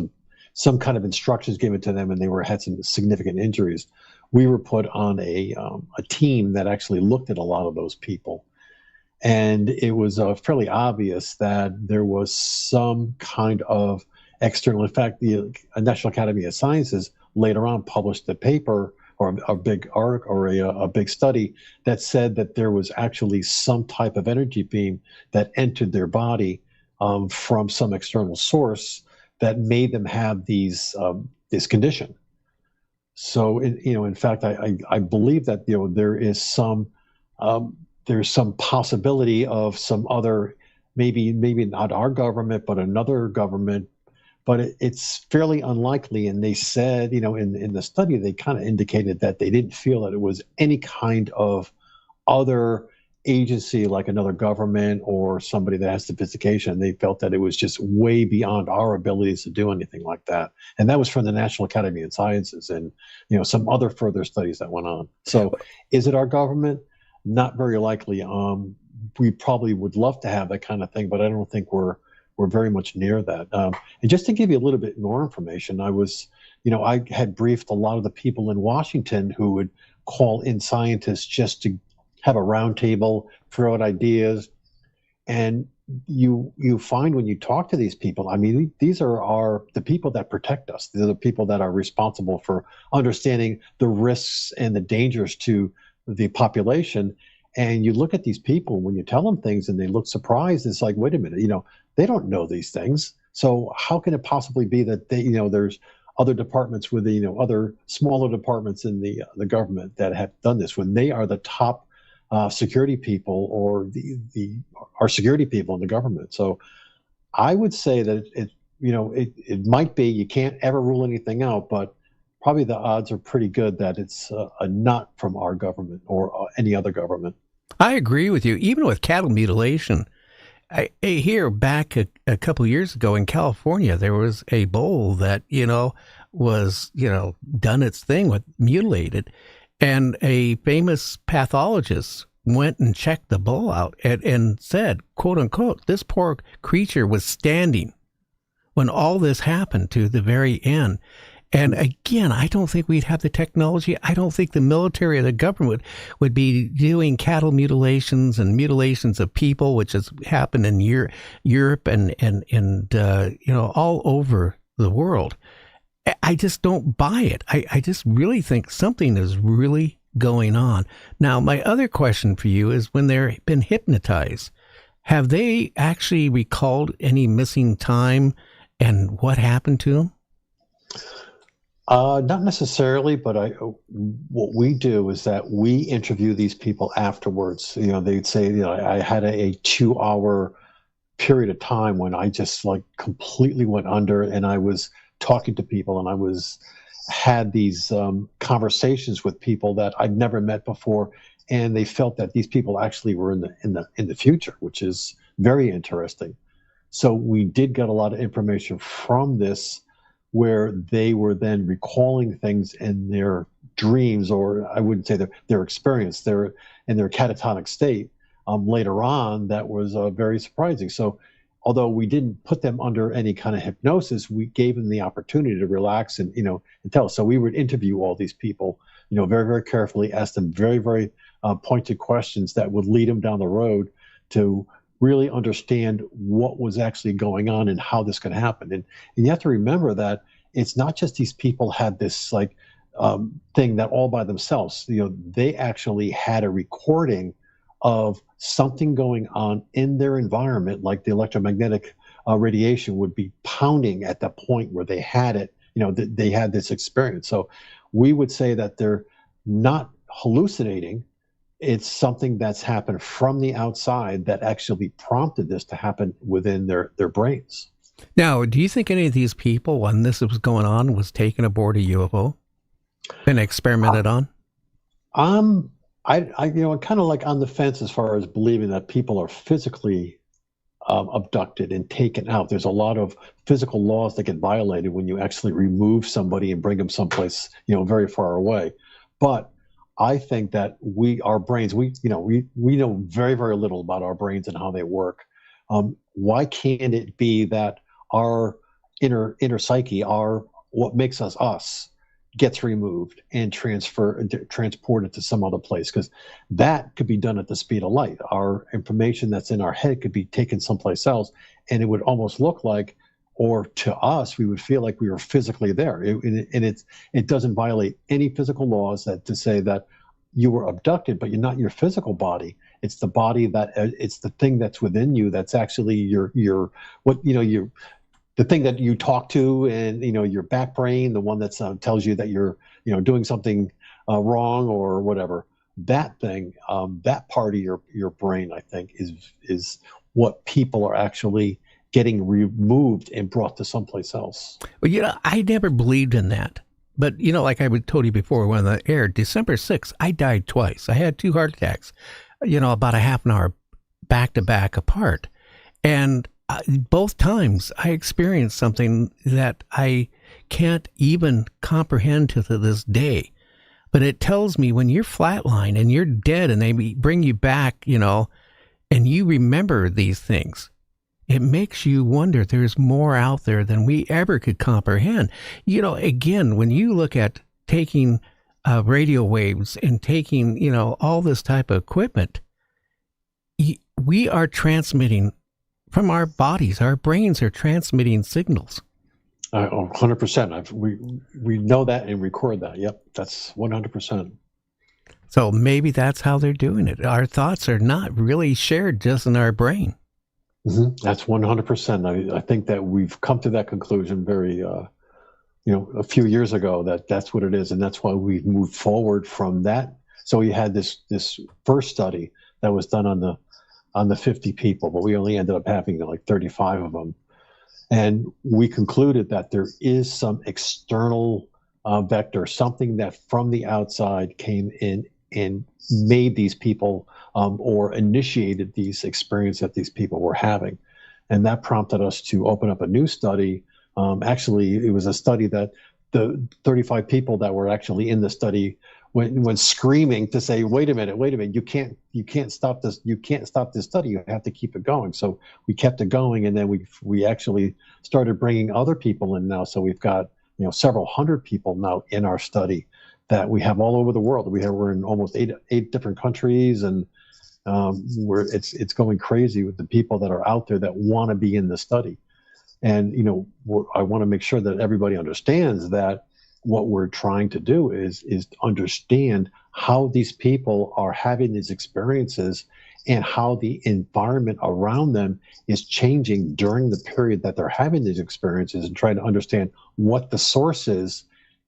some kind of instructions given to them, and they had some significant injuries. We were put on a team that actually looked at a lot of those people. And it was fairly obvious that there was some kind of external. In fact, the National Academy of Sciences later on published a paper or a big article or a big study that said that there was actually some type of energy beam that entered their body from some external source that made them have this condition. So, in fact, I believe that there is there's some possibility of some other, maybe not our government, but another government, but it's fairly unlikely. And they said, in the study, they kind of indicated that they didn't feel that it was any kind of other agency like another government or somebody that has sophistication. They felt that it was just way beyond our abilities to do anything like that. And that was from the National Academy of Sciences and, some other further studies that went on. So is it our government? Not very likely. We probably would love to have that kind of thing, but I don't think we're very much near that. And just to give you a little bit more information, I had briefed a lot of the people in Washington who would call in scientists just to have a roundtable, throw out ideas. And you find when you talk to these people, I mean, these are the people that protect us. They're the people that are responsible for understanding the risks and the dangers to the population. And you look at these people, when you tell them things and they look surprised, it's like, wait a minute, they don't know these things. So how can it possibly be that there's other departments with the, other smaller departments in the government that have done this, when they are the top security people or our security people in the government. So I would say that it might be, you can't ever rule anything out, but probably the odds are pretty good that it's not from our government or any other government. I agree with you. Even with cattle mutilation, I hear back a couple of years ago in California, there was a bull that, was, done its thing with mutilated. And a famous pathologist went and checked the bull out and said, quote unquote, this poor creature was standing when all this happened to the very end. And again, I don't think we'd have the technology. I don't think the military or the government would be doing cattle mutilations and mutilations of people, which has happened in Europe and all over the world. I just don't buy it. I just really think something is really going on. Now, my other question for you is, when they've been hypnotized, have they actually recalled any missing time and what happened to them? Not necessarily, but what we do is that we interview these people afterwards. They'd say, I had a 2-hour period of time when I just completely went under, and I was talking to people, and I had these conversations with people that I'd never met before, and they felt that these people actually were in the future, which is very interesting. So we did get a lot of information from this, where they were then recalling things in their dreams, or I wouldn't say their experience, in their catatonic state later on. That was very surprising. So although we didn't put them under any kind of hypnosis, we gave them the opportunity to relax and tell us. So we would interview all these people, very, very carefully, ask them very, very pointed questions that would lead them down the road to really understand what was actually going on and how this could happen. And you have to remember that it's not just these people had this thing that all by themselves. They actually had a recording of something going on in their environment, like the electromagnetic radiation would be pounding at the point where they had it. They had this experience. So we would say that they're not hallucinating. It's something that's happened from the outside that actually prompted this to happen within their brains. Now, do you think any of these people, when this was going on, was taken aboard a UFO and experimented on? I'm kind of on the fence as far as believing that people are physically abducted and taken out. There's a lot of physical laws that get violated when you actually remove somebody and bring them someplace, very far away. But I think that our brains, we know very, very little about our brains and how they work. Why can't it be that our inner psyche, what makes us us, gets removed and transported to some other place? Because that could be done at the speed of light. Our information that's in our head could be taken someplace else, and it would almost look like, or to us, we would feel like we were physically there. It doesn't violate any physical laws to say that you were abducted, but you're not your physical body. It's the body it's the thing that's within you that's actually the thing that you talk to, and your back brain, the one that tells you that you're doing something wrong or whatever. That thing, that part of your brain, I think, is what people are actually getting removed and brought to someplace else. Well, I never believed in that. But, like I told you before when I aired, December 6th, I died twice. I had 2 heart attacks, about a half an hour back to back apart. And both times I experienced something that I can't even comprehend to this day. But it tells me when you're flatlined and you're dead and they bring you back, and you remember these things, it makes you wonder there's more out there than we ever could comprehend. Again, when you look at taking radio waves and taking, all this type of equipment, we are transmitting from our bodies. Our brains are transmitting signals. 100%. We know that and record that. Yep, that's 100%. So maybe that's how they're doing it. Our thoughts are not really shared just in our brain. Mm-hmm. That's 100%. I think that we've come to that conclusion very, a few years ago that that's what it is, and that's why we've moved forward from that. So we had this first study that was done on the 50 people, but we only ended up having like 35 of them. And we concluded that there is some external vector, something that from the outside came in and made these people or initiated these experiences that these people were having. And that prompted us to open up a new study. Actually, it was a study that the 35 people that were actually in the study went screaming to say, wait a minute, you can't stop this, study, you have to keep it going. So we kept it going, and then we actually started bringing other people in now. So we've got several hundred people now in our study that we have all over the world. We're in almost eight different countries, and it's going crazy with the people that are out there that want to be in the study. And I want to make sure that everybody understands that what we're trying to do is understand how these people are having these experiences and how the environment around them is changing during the period that they're having these experiences, and trying to understand what the source is.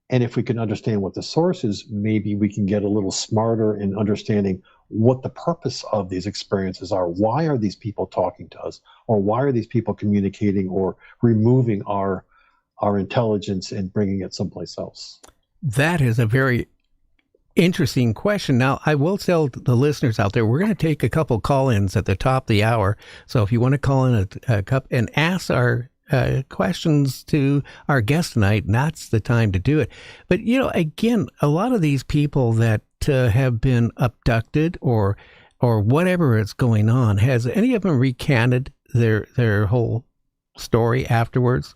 And if we can understand what the source is, maybe we can get a little smarter in understanding what the purpose of these experiences are. Why are these people talking to us? Or why are these people communicating or removing our intelligence and bringing it someplace else? That is a very interesting question. Now, I will tell the listeners out there, we're going to take a couple call-ins at the top of the hour. So if you want to call in a couple and ask our questions to our guest tonight, that's the time to do it. But, again, a lot of these people that have been abducted or whatever is going on, has any of them recanted their whole story afterwards?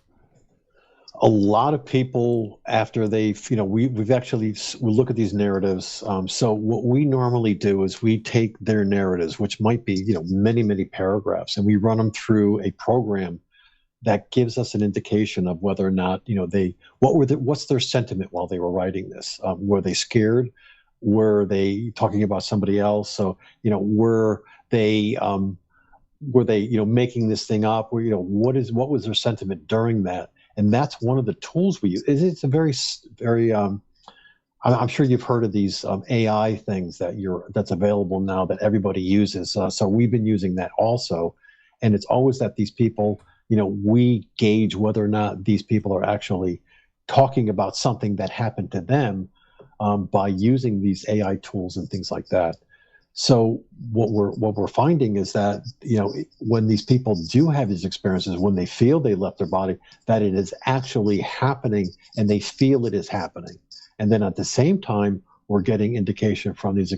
A lot of people, after they've, we look at these narratives. So what we normally do is we take their narratives, which might be, many, many paragraphs, and we run them through a program that gives us an indication of whether or not, what's their sentiment while they were writing this? Were they scared? Were they talking about somebody else? So, were they making this thing up? What was their sentiment during that? And that's one of the tools we use. It's a very, very, I'm sure you've heard of these AI things that's available now that everybody uses. So we've been using that also. And it's always that these people, we gauge whether or not these people are actually talking about something that happened to them by using these AI tools and things like that. So what we're finding is that, when these people do have these experiences, when they feel they left their body, that it is actually happening and they feel it is happening. And then at the same time, we're getting indication from these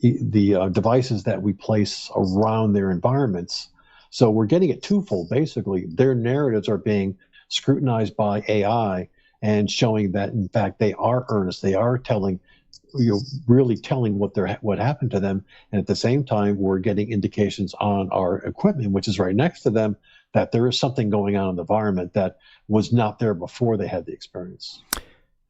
the devices that we place around their environments. So we're getting it twofold, basically. Their narratives are being scrutinized by AI and showing that, in fact, they are earnest. They are telling, really telling what happened to them. And at the same time, we're getting indications on our equipment, which is right next to them, that there is something going on in the environment that was not there before they had the experience.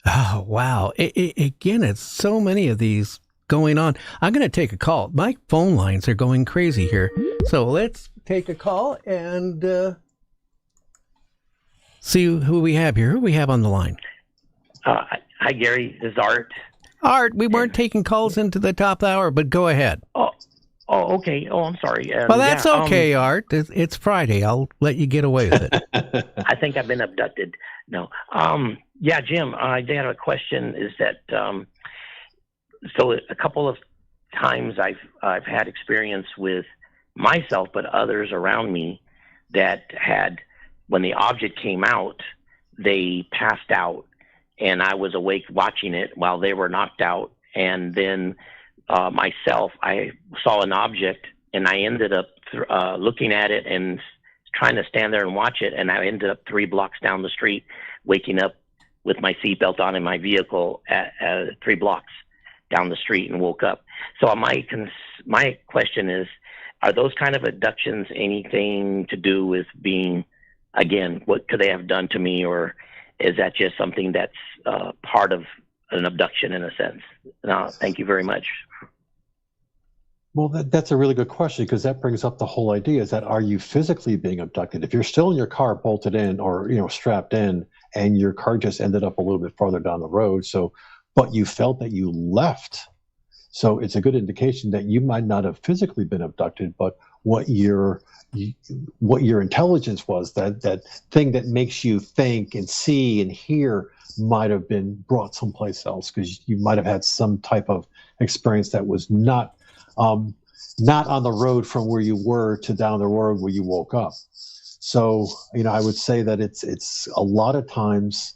Oh, wow. Again, it's so many of these going on. I'm going to take a call. My phone lines are going crazy here. So let's take a call and see who we have here. Who we have on the line? Hi, Gary. This is Art. Art, we weren't taking calls into the top of the hour, but go ahead. Oh, okay. Oh, I'm sorry. Well, that's okay, Art. It's Friday. I'll let you get away with it. I think I've been abducted. No. Yeah, Jim, I did have a question. Is that so? A couple of times I've had experience with myself, but others around me that had, when the object came out, they passed out. And I was awake watching it while they were knocked out. And then myself, I saw an object, and I ended up looking at it and trying to stand there and watch it. And I ended up 3 blocks down the street, waking up with my seatbelt on in my vehicle at 3 blocks down the street, and woke up. So my question is, are those kind of abductions anything to do with being, again, what could they have done to me, or is that just something that's part of an abduction in a sense? No, thank you very much. Well, that's a really good question, because that brings up the whole idea, is that, are you physically being abducted? If you're still in your car bolted in, or strapped in, and your car just ended up a little bit farther down the road, but you felt that you left, so it's a good indication that you might not have physically been abducted, but what your intelligence was, that thing that makes you think and see and hear, might have been brought someplace else, because you might have had some type of experience that was not on the road from where you were to down the road where you woke up. So, I would say that it's a lot of times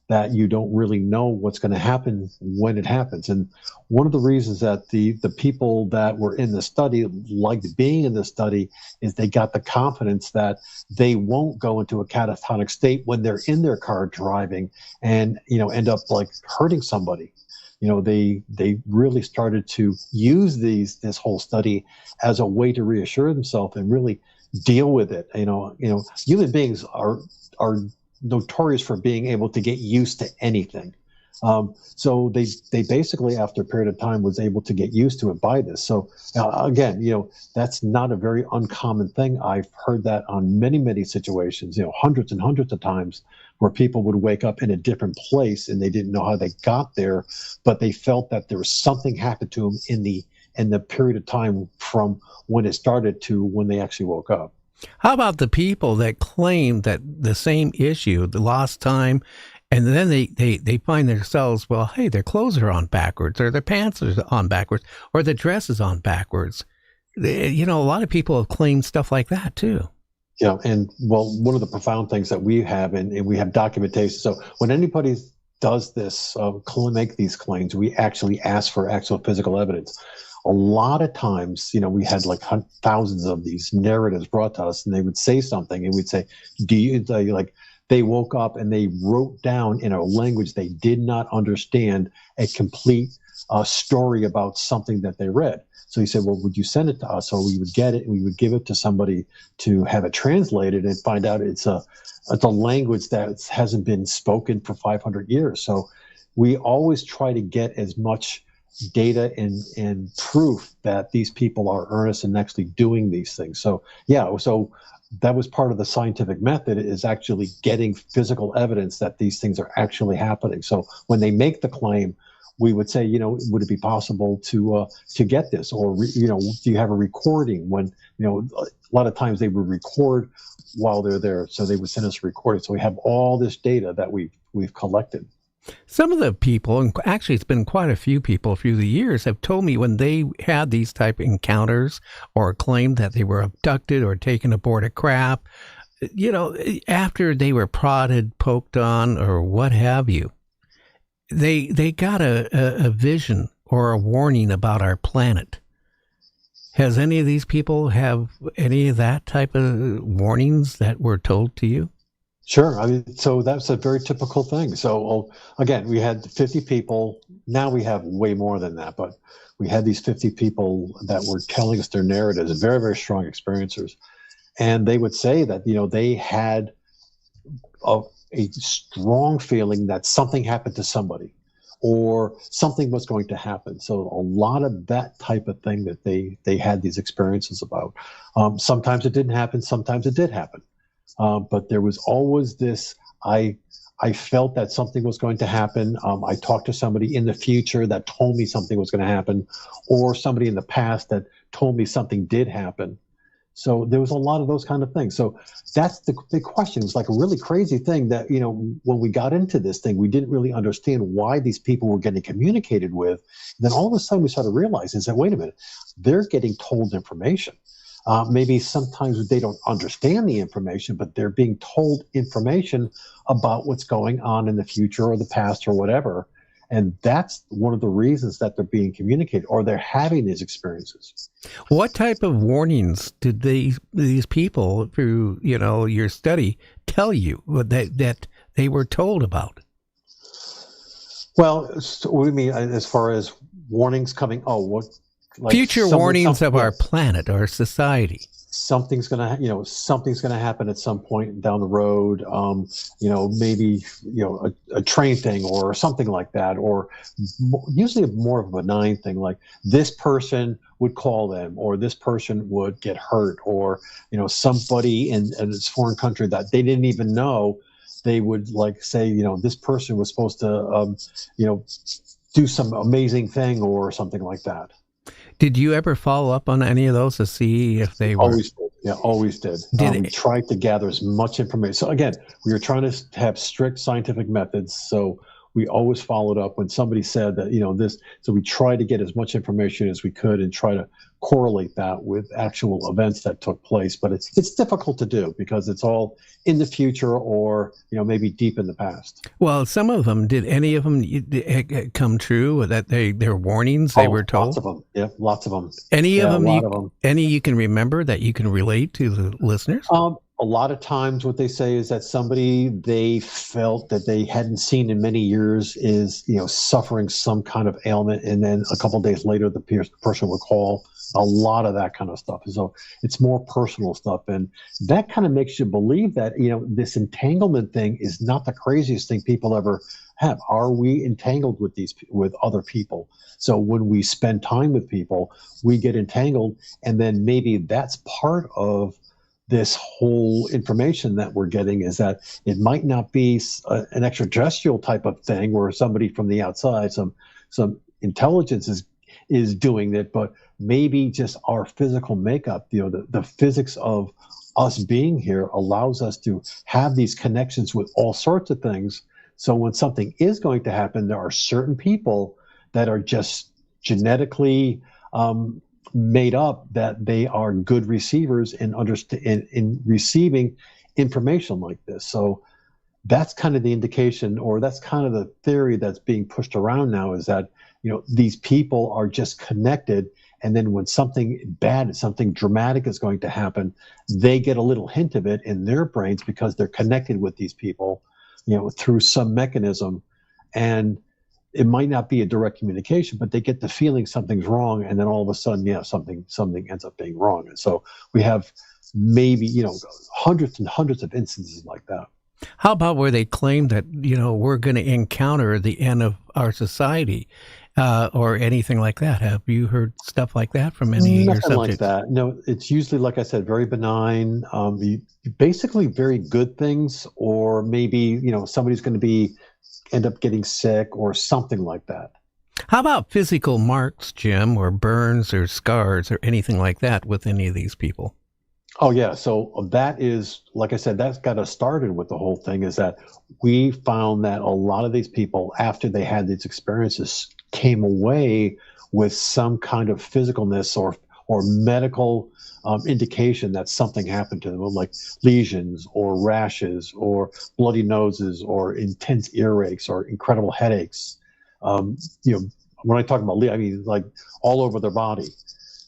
that you don't really know what's going to happen when it happens. And one of the reasons that the people that were in the study liked being in the study is they got the confidence that they won't go into a catatonic state when they're in their car driving and, end up like hurting somebody. They really started to use this whole study as a way to reassure themselves and really deal with it. Human beings are notorious for being able to get used to anything. So they basically, after a period of time, was able to get used to it by this. So again, that's not a very uncommon thing. I've heard that on many, many situations, hundreds and hundreds of times, where people would wake up in a different place and they didn't know how they got there, but they felt that there was something happened to them in the period of time from when it started to when they actually woke up. How about the people that claim that the same issue, the lost time, and then they find themselves, well, hey, their clothes are on backwards, or their pants are on backwards, or the dress is on backwards. A lot of people have claimed stuff like that too. Yeah, and well, one of the profound things that we have, and we have documentation. So when anybody does this, make these claims, we actually ask for actual physical evidence. A lot of times, we had like thousands of these narratives brought to us, and they would say something, and we'd say, they woke up and they wrote down in a language they did not understand a complete story about something that they read. So he said, well, would you send it to us? So we would get it and we would give it to somebody to have it translated and find out it's a language that hasn't been spoken for 500 years. So we always try to get as much data and proof that these people are earnest and actually doing these things. So that was part of the scientific method, is actually getting physical evidence that these things are actually happening. So when they make the claim, we would say, would it be possible to get this, or do you have a recording? When a lot of times they would record while they're there, so they would send us a recording. So we have all this data that we've collected. Some of the people, and actually it's been quite a few people through the years, have told me when they had these type of encounters or claimed that they were abducted or taken aboard a craft, after they were prodded, poked on, or what have you, they got a vision or a warning about our planet. Has any of these people have any of that type of warnings that were told to you? Sure. So that's a very typical thing. So again, we had 50 people. Now we have way more than that, but we had these 50 people that were telling us their narratives, very, very strong experiencers. And they would say that, they had a strong feeling that something happened to somebody or something was going to happen. So a lot of that type of thing that they had these experiences about. Sometimes it didn't happen. Sometimes it did happen. But there was always this, I felt that something was going to happen. I talked to somebody in the future that told me something was going to happen, or somebody in the past that told me something did happen. So there was a lot of those kind of things. So that's the big question. It was like a really crazy thing that, when we got into this thing, we didn't really understand why these people were getting communicated with. And then all of a sudden we started realizing that, wait a minute, they're getting told information. Maybe sometimes they don't understand the information, but they're being told information about what's going on in the future or the past or whatever. And that's one of the reasons that they're being communicated, or they're having these experiences. What type of warnings did these people through, your study tell you that they were told about? Well, what do you mean as far as warnings coming? Like future warnings of our planet, our society. something's gonna happen at some point down the road. Maybe a train thing or something like that, or usually more of a benign thing, like this person would call them, or this person would get hurt, or somebody in this foreign country that they didn't even know, they would like say, this person was supposed to do some amazing thing or something like that. Did you ever follow up on any of those to see if they were? Always did. Yeah, always did. We tried to gather as much information. So again, we were trying to have strict scientific methods. So we always followed up when somebody said that, this. So we tried to get as much information as we could and try to correlate that with actual events that took place. But it's difficult to do because it's all in the future or, maybe deep in the past. Well, some of them, did any of them come true that their warnings they were told? Lots of them. Yeah, lots of them. Any of them, any you can remember that you can relate to the listeners? A lot of times what they say is that somebody they felt that they hadn't seen in many years is, suffering some kind of ailment. And then a couple of days later, the person would call. A lot of that kind of stuff. So it's more personal stuff. And that kind of makes you believe that, this entanglement thing is not the craziest thing people ever have. Are we entangled with other people? So when we spend time with people, we get entangled. And then maybe that's part of this whole information that we're getting, is that it might not be an extraterrestrial type of thing where somebody from the outside, some intelligence is doing it, but maybe just our physical makeup, the physics of us being here allows us to have these connections with all sorts of things. So when something is going to happen, there are certain people that are just genetically made up that they are good receivers in receiving information like this. So that's kind of the indication, or that's kind of the theory that's being pushed around now, is that these people are just connected, and then when something bad, something dramatic is going to happen, they get a little hint of it in their brains because they're connected with these people, through some mechanism. And it might not be a direct communication, but they get the feeling something's wrong, and then all of a sudden, something ends up being wrong. And so we have maybe hundreds and hundreds of instances like that. How about where they claim that we're going to encounter the end of our society, or anything like that? Have you heard stuff like that from any of your subjects? Nothing like that. No, it's usually, like I said, very benign. Basically, very good things, or maybe somebody's going to end up getting sick or something like that. How about physical marks, Jim, or burns or scars or anything like that with any of these people? Oh, yeah. So that is, like I said, that's got us started with the whole thing, is that we found that a lot of these people, after they had these experiences, came away with some kind of physicalness or medical indication that something happened to them, like lesions or rashes or bloody noses or intense earaches or incredible headaches. When I talk about, I mean, like all over their body.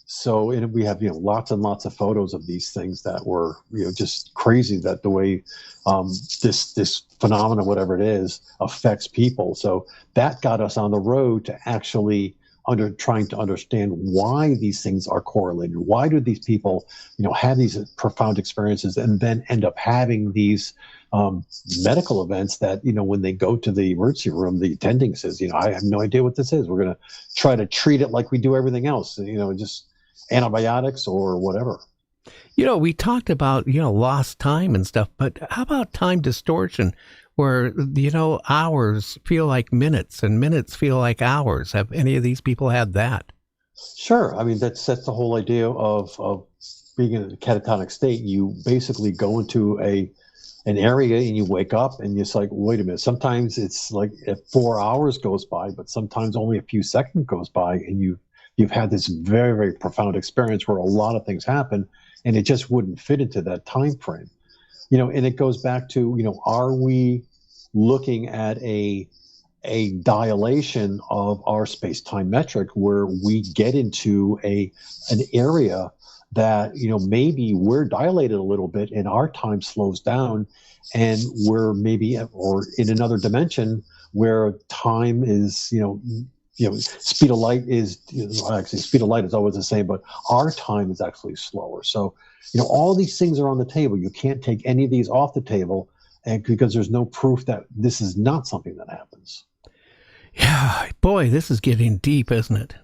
So, and we have, lots and lots of photos of these things that were, just crazy, that the way this phenomenon, whatever it is, affects people. So that got us on the road to actually trying to understand why these things are correlated. Why do these people, have these profound experiences and then end up having these medical events that, when they go to the emergency room, the attending says, I have no idea what this is. We're going to try to treat it like we do everything else, just antibiotics or whatever. We talked about, lost time and stuff, but how about time distortion, where, hours feel like minutes and minutes feel like hours? Have any of these people had that? Sure. I mean, that's the whole idea of being in a catatonic state. You basically go into an area and you wake up and it's like, wait a minute. Sometimes it's like 4 hours goes by, but sometimes only a few seconds goes by, and you've had this very, very profound experience where a lot of things happen, and it just wouldn't fit into that time frame. And it goes back to, are we looking at a dilation of our space-time metric where we get into an area that, maybe we're dilated a little bit and our time slows down, and we're maybe or in another dimension where time is, speed of light is, actually speed of light is always the same, but our time is actually slower. So, all these things are on the table. You can't take any of these off the table, and because there's no proof that this is not something that happens. Yeah, boy, this is getting deep, isn't it?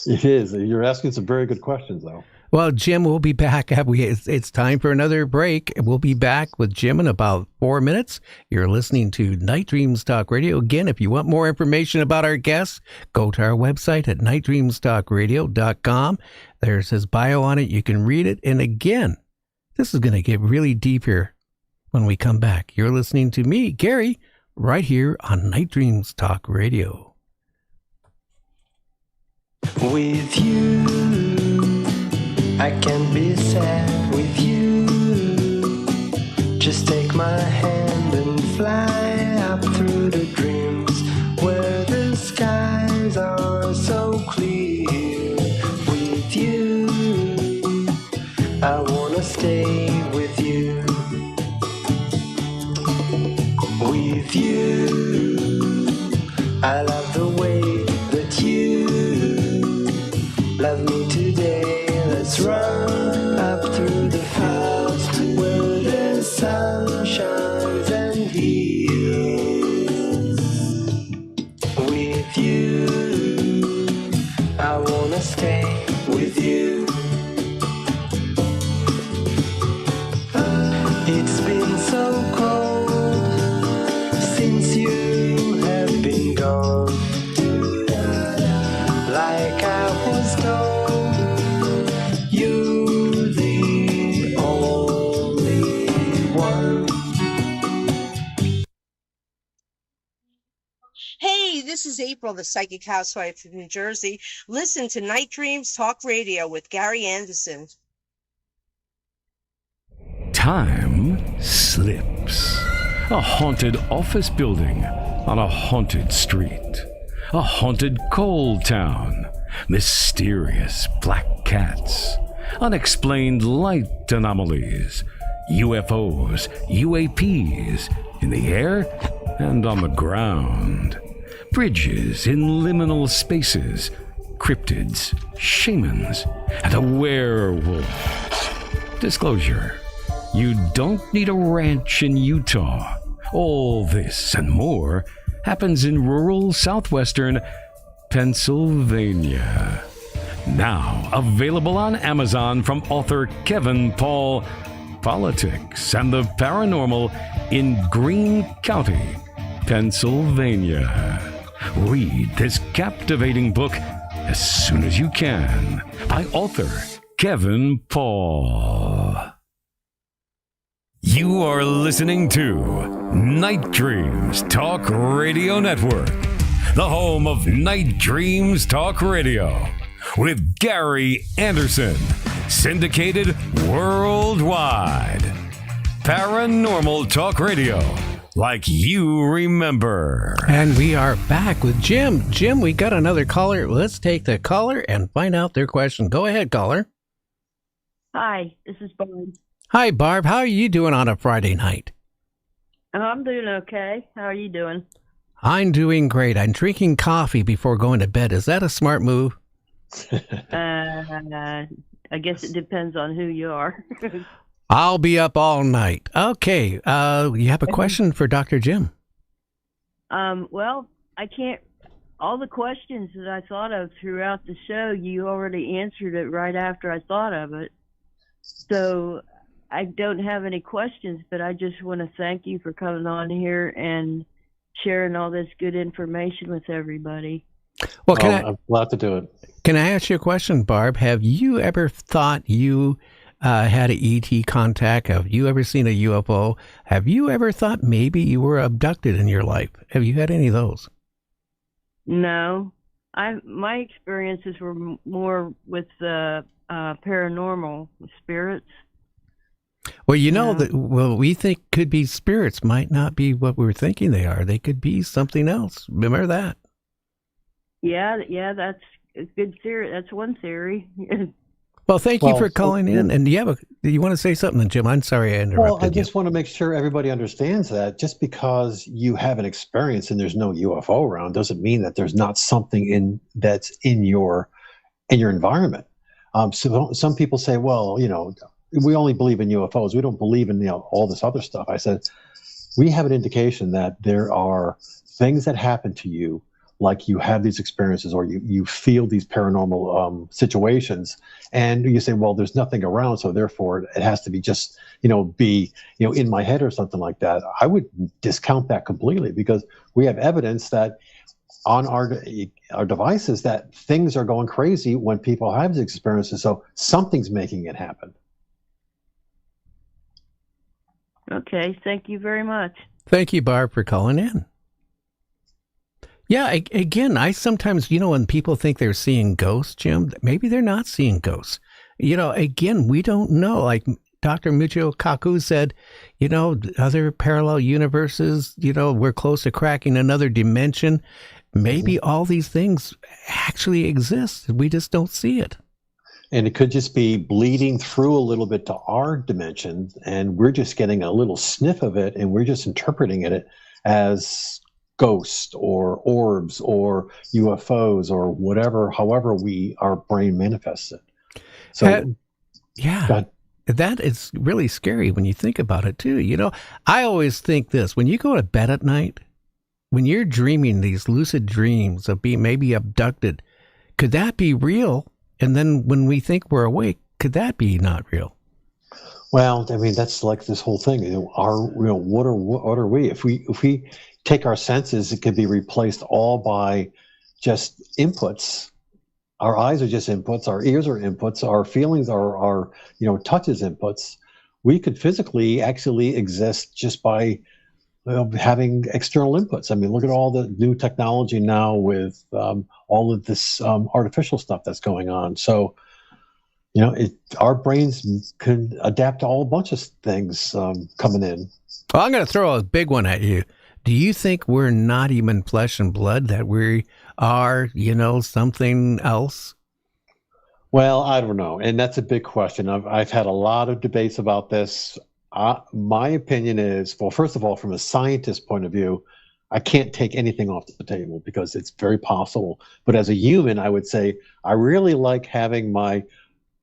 It is. You're asking some very good questions, though. Well, Jim, we'll be back. It's time for another break. We'll be back with Jim in about 4 minutes. You're listening to Night Dreams Talk Radio. Again, if you want more information about our guests, go to our website at nightdreamstalkradio.com. There's his bio on it. You can read it. And again, this is going to get really deep here when we come back. You're listening to me, Gary, right here on Night Dreams Talk Radio. With you, I can be sad with you. Just take my hand and fly up through the dreams where the skies are so clear. With you, I wanna stay with you. With you, I love the way that you love me today. Let's run up through the fields where the sun shines and heals. With you, I wanna stay with you. It's been so cold since you have been gone. Like I was told, you're the only one. Hey, this is April, the psychic housewife of New Jersey. Listen to Night Dreams Talk Radio with Gary Anderson. Time slips. A haunted office building on a haunted street. A haunted coal town. Mysterious black cats. Unexplained light anomalies. UFOs, UAPs in the air and on the ground. Bridges in liminal spaces. Cryptids, shamans, and a werewolf. Disclosure. You don't need a ranch in Utah. All this and more happens in rural southwestern Pennsylvania. Now available on Amazon from author Kevin Paul. Politics and the Paranormal in Greene County, Pennsylvania. Read this captivating book as soon as you can by author Kevin Paul. You are listening to Night Dreams Talk Radio Network, the home of Night Dreams Talk Radio, with Gary Anderson, syndicated worldwide. Paranormal Talk Radio, like you remember. And we are back with Jim. Jim, we got another caller. Let's take the caller and find out their question. Go ahead, caller. Hi, this is Barb. Hi, Barb. How are you doing on a Friday night? I'm doing okay. How are you doing? I'm doing great. I'm drinking coffee before going to bed. Is that a smart move? I guess it depends on who you are. I'll be up all night. Okay. You have a question for Dr. Jim? Well, I can't. All the questions that I thought of throughout the show, you already answered it right after I thought of it. So I don't have any questions, but I just want to thank you for coming on here and sharing all this good information with everybody. Well, I'm glad to do it. Can I ask you a question, Barb? Have you ever thought you had an ET contact? Have you ever seen a UFO? Have you ever thought maybe you were abducted in your life? Have you had any of those? No. My experiences were more with the paranormal spirits. Well, you know that we think could be spirits might not be what we're thinking they are. They could be something else. Remember that? Yeah, that's a good theory. That's one theory. Well, thank you Well, for calling in. And do you want to say something, Jim? I'm sorry I interrupted Well, I you. just want to make sure everybody understands that just because you have an experience and there's no UFO around doesn't mean that there's not something that's in your environment. So some people say, well, we only believe in UFOs. We don't believe in all this other stuff. I said, we have an indication that there are things that happen to you, like you have these experiences or you feel these paranormal situations, and you say, well, there's nothing around, so therefore it has to be just be in my head or something like that. I would discount that completely, because we have evidence that on our devices that things are going crazy when people have these experiences, so something's making it happen. Okay, thank you very much. Thank you, Barb, for calling in. Yeah, again, I sometimes, when people think they're seeing ghosts, Jim, maybe they're not seeing ghosts. Again, we don't know. Like Dr. Michio Kaku said, other parallel universes, we're close to cracking another dimension. Maybe all these things actually exist. We just don't see it. And it could just be bleeding through a little bit to our dimension, and we're just getting a little sniff of it, and we're just interpreting it as ghosts or orbs or UFOs or whatever, however our brain manifests it. So, yeah, that is really scary when you think about it too. I always think this: when you go to bed at night, when you're dreaming these lucid dreams of being maybe abducted, could that be real? And then when we think we're awake, could that be not real? Well, I mean, that's like this whole thing. What are we? If we take our senses, it could be replaced all by just inputs. Our eyes are just inputs. Our ears are inputs. Our feelings are touch is inputs. We could physically actually exist just by having external inputs. I mean, look at all the new technology now with all of this artificial stuff that's going on. So, our brains can adapt to all a bunch of things coming in. Well, I'm going to throw a big one at you. Do you think we're not even flesh and blood, that we are, something else? Well, I don't know. And that's a big question. I've had a lot of debates about this. My opinion is, well, first of all, from a scientist point of view, I can't take anything off the table because it's very possible. But as a human, I would say I really like having my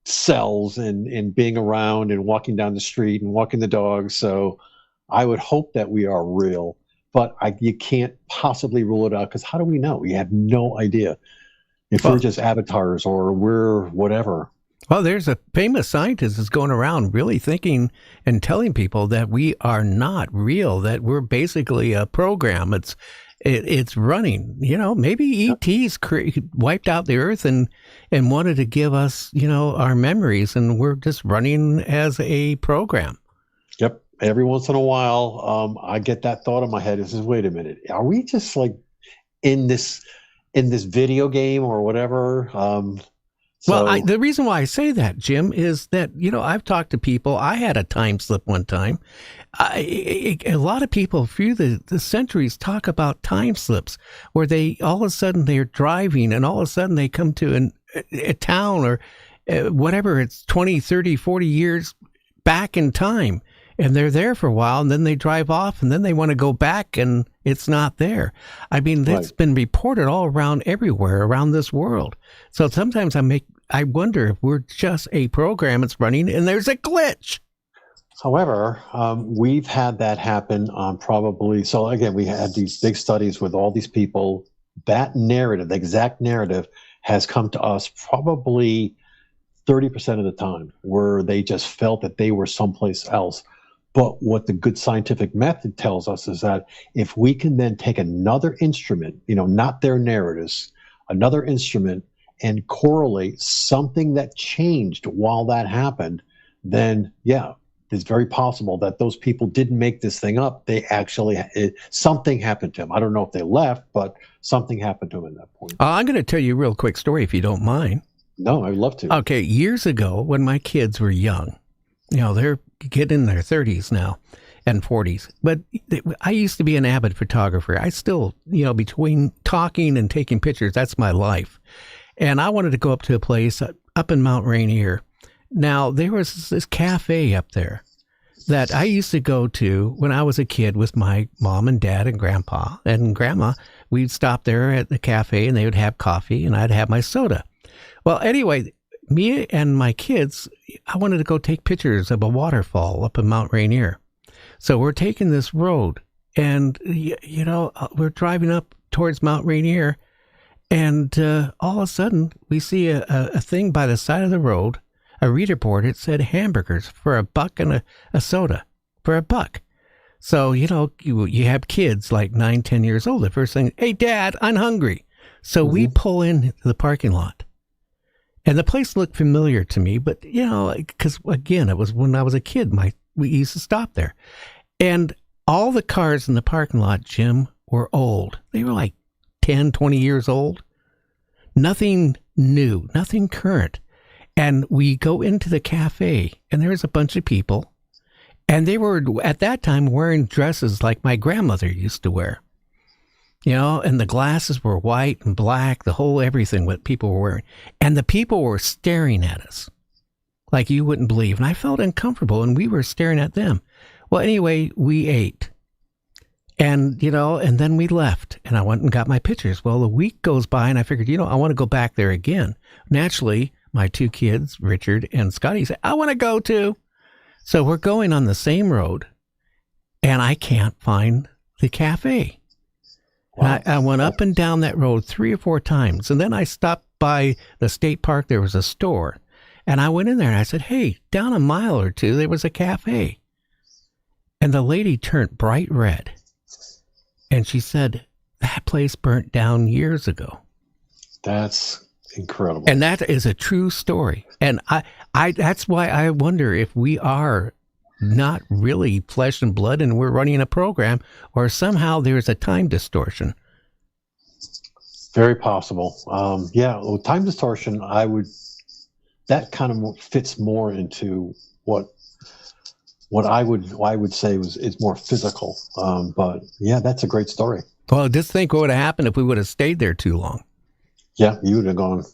cells and being around and walking down the street and walking the dog. So I would hope that we are real, but you can't possibly rule it out, because how do we know? We have no idea if we're just avatars or we're whatever. Well, there's a famous scientist that's going around really thinking and telling people that we are not real, that we're basically a program. It's running. Maybe ETs wiped out the Earth and wanted to give us, our memories, and we're just running as a program. Yep. Every once in a while, I get that thought in my head. Is, wait a minute, are we just like in this video game or whatever? Well, the reason why I say that, Jim, is that, I've talked to people. I had a time slip one time. A lot of people through the centuries talk about time slips where they all of a sudden they're driving and all of a sudden they come to a town or whatever. It's 20, 30, 40 years back in time. And they're there for a while, and then they drive off, and then they want to go back, and it's not there. I mean, that's been reported all around everywhere around this world. So sometimes I wonder if we're just a program that's running, and there's a glitch. However, we've had that happen on probably. So again, we had these big studies with all these people. That narrative, the exact narrative, has come to us probably 30% of the time, where they just felt that they were someplace else. But what the good scientific method tells us is that if we can then take another instrument, not their narratives, another instrument, and correlate something that changed while that happened, then it's very possible that those people didn't make this thing up. They actually, something happened to them. I don't know if they left, but something happened to them at that point. I'm going to tell you a real quick story if you don't mind. No, I'd love to. Okay, years ago when my kids were young, they're getting in their 30s now and 40s. But I used to be an avid photographer. I still, between talking and taking pictures, that's my life. And I wanted to go up to a place up in Mount Rainier Now, there was this cafe up there that I used to go to when I was a kid with my mom and dad and grandpa and grandma. We'd stop there at the cafe and they would have coffee and I'd have my soda. Well, anyway, me and my kids, I wanted to go take pictures of a waterfall up in Mount Rainier. So we're taking this road and, we're driving up towards Mount Rainier and all of a sudden we see a thing by the side of the road, a reader board. It said hamburgers for $1 and a soda for $1. So, you have kids like 9, 10 years old. The first thing, hey, Dad, I'm hungry. So we pull into the parking lot. And the place looked familiar to me, but, because, again, it was when I was a kid, we used to stop there. And all the cars in the parking lot, Jim, were old. They were like 10, 20 years old. Nothing new, nothing current. And we go into the cafe, and there's a bunch of people. And they were, at that time, wearing dresses like my grandmother used to wear. And the glasses were white and black, the whole everything what people were wearing. And the people were staring at us like you wouldn't believe. And I felt uncomfortable, and we were staring at them. Well, anyway, we ate. And, and then we left, and I went and got my pictures. Well, a week goes by, and I figured, I want to go back there again. Naturally, my 2 kids, Richard and Scotty, said, I want to go too. So we're going on the same road, and I can't find the cafe. Wow. I went up and down that road 3 or 4 times, and then I stopped by the state park. There was a store, and I went in there, and I said, hey, down a mile or 2, there was a cafe. And the lady turned bright red, and she said, that place burnt down years ago. That's incredible. And that is a true story. And I that's why I wonder if we are not really flesh and blood and we're running a program, or somehow there's a time distortion. Very possible. Time distortion, that kind of fits more into what I would say is more physical. But yeah, that's a great story. Well, just think what would have happened if we would have stayed there too long. Yeah, you would have gone.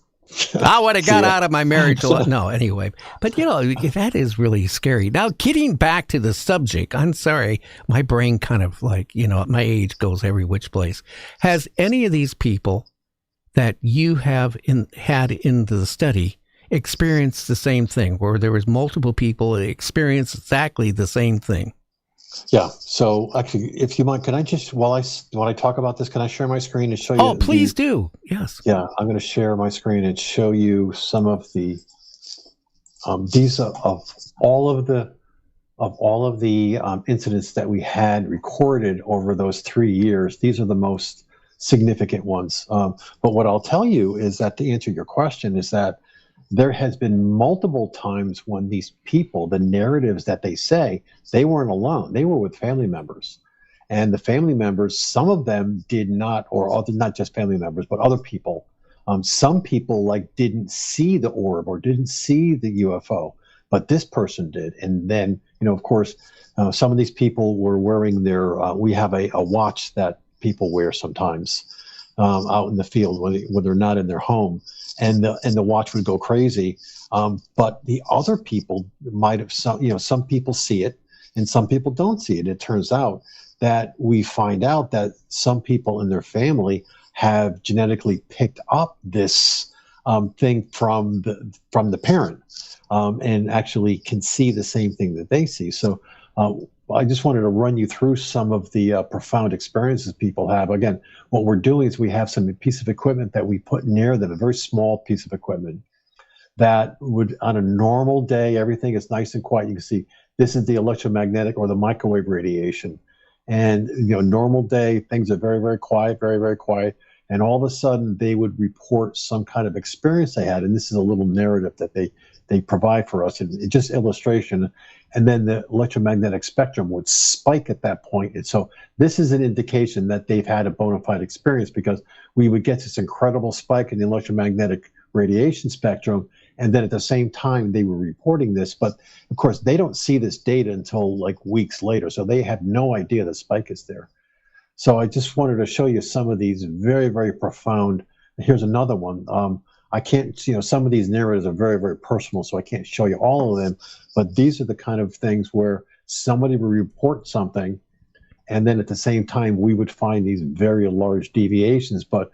I would have got out of my marriage. No, anyway. But, that is really scary. Now, getting back to the subject, I'm sorry, my brain kind of at my age goes every which place. Has any of these people that you have had in the study experienced the same thing, where there was multiple people that experienced exactly the same thing? Yeah. So actually, if you mind, can I just, while I talk about this, can I share my screen and show you? Oh, please do. Yes. Yeah, I'm going to share my screen and show you some of the these of all of the incidents that we had recorded over those 3 years. These are the most significant ones. But what I'll tell you is that, to answer your question, is that there has been multiple times when these people, the narratives that they say, they weren't alone. They were with family members. And the family members, some of them did not, or other, not just family members, but other people. Some people didn't see the orb or didn't see the UFO, but this person did. And then, of course, some of these people were wearing we have a watch that people wear sometimes out in the field when they're not in their home. And the watch would go crazy, but the other people might have some people see it and some people don't see it. It turns out that we find out that some people in their family have genetically picked up this thing from the parent, and actually can see the same thing that they see. So I just wanted to run you through some of the profound experiences people have. Again, what we're doing is we have some piece of equipment that we put near them, a very small piece of equipment that would, on a normal day, everything is nice and quiet. You can see this is the electromagnetic or the microwave radiation. And, normal day, things are very, very quiet, very, very quiet. And all of a sudden, they would report some kind of experience they had. And this is a little narrative that they provide for us, and just illustration. And then the electromagnetic spectrum would spike at that point. And so this is an indication that they've had a bona fide experience, because we would get this incredible spike in the electromagnetic radiation spectrum. And then at the same time, they were reporting this. But of course, they don't see this data until weeks later. So they have no idea the spike is there. So I just wanted to show you some of these very, very profound. Here's another one. I can't, some of these narratives are very, very personal, so I can't show you all of them. But these are the kind of things where somebody will report something, and then at the same time, we would find these very large deviations. But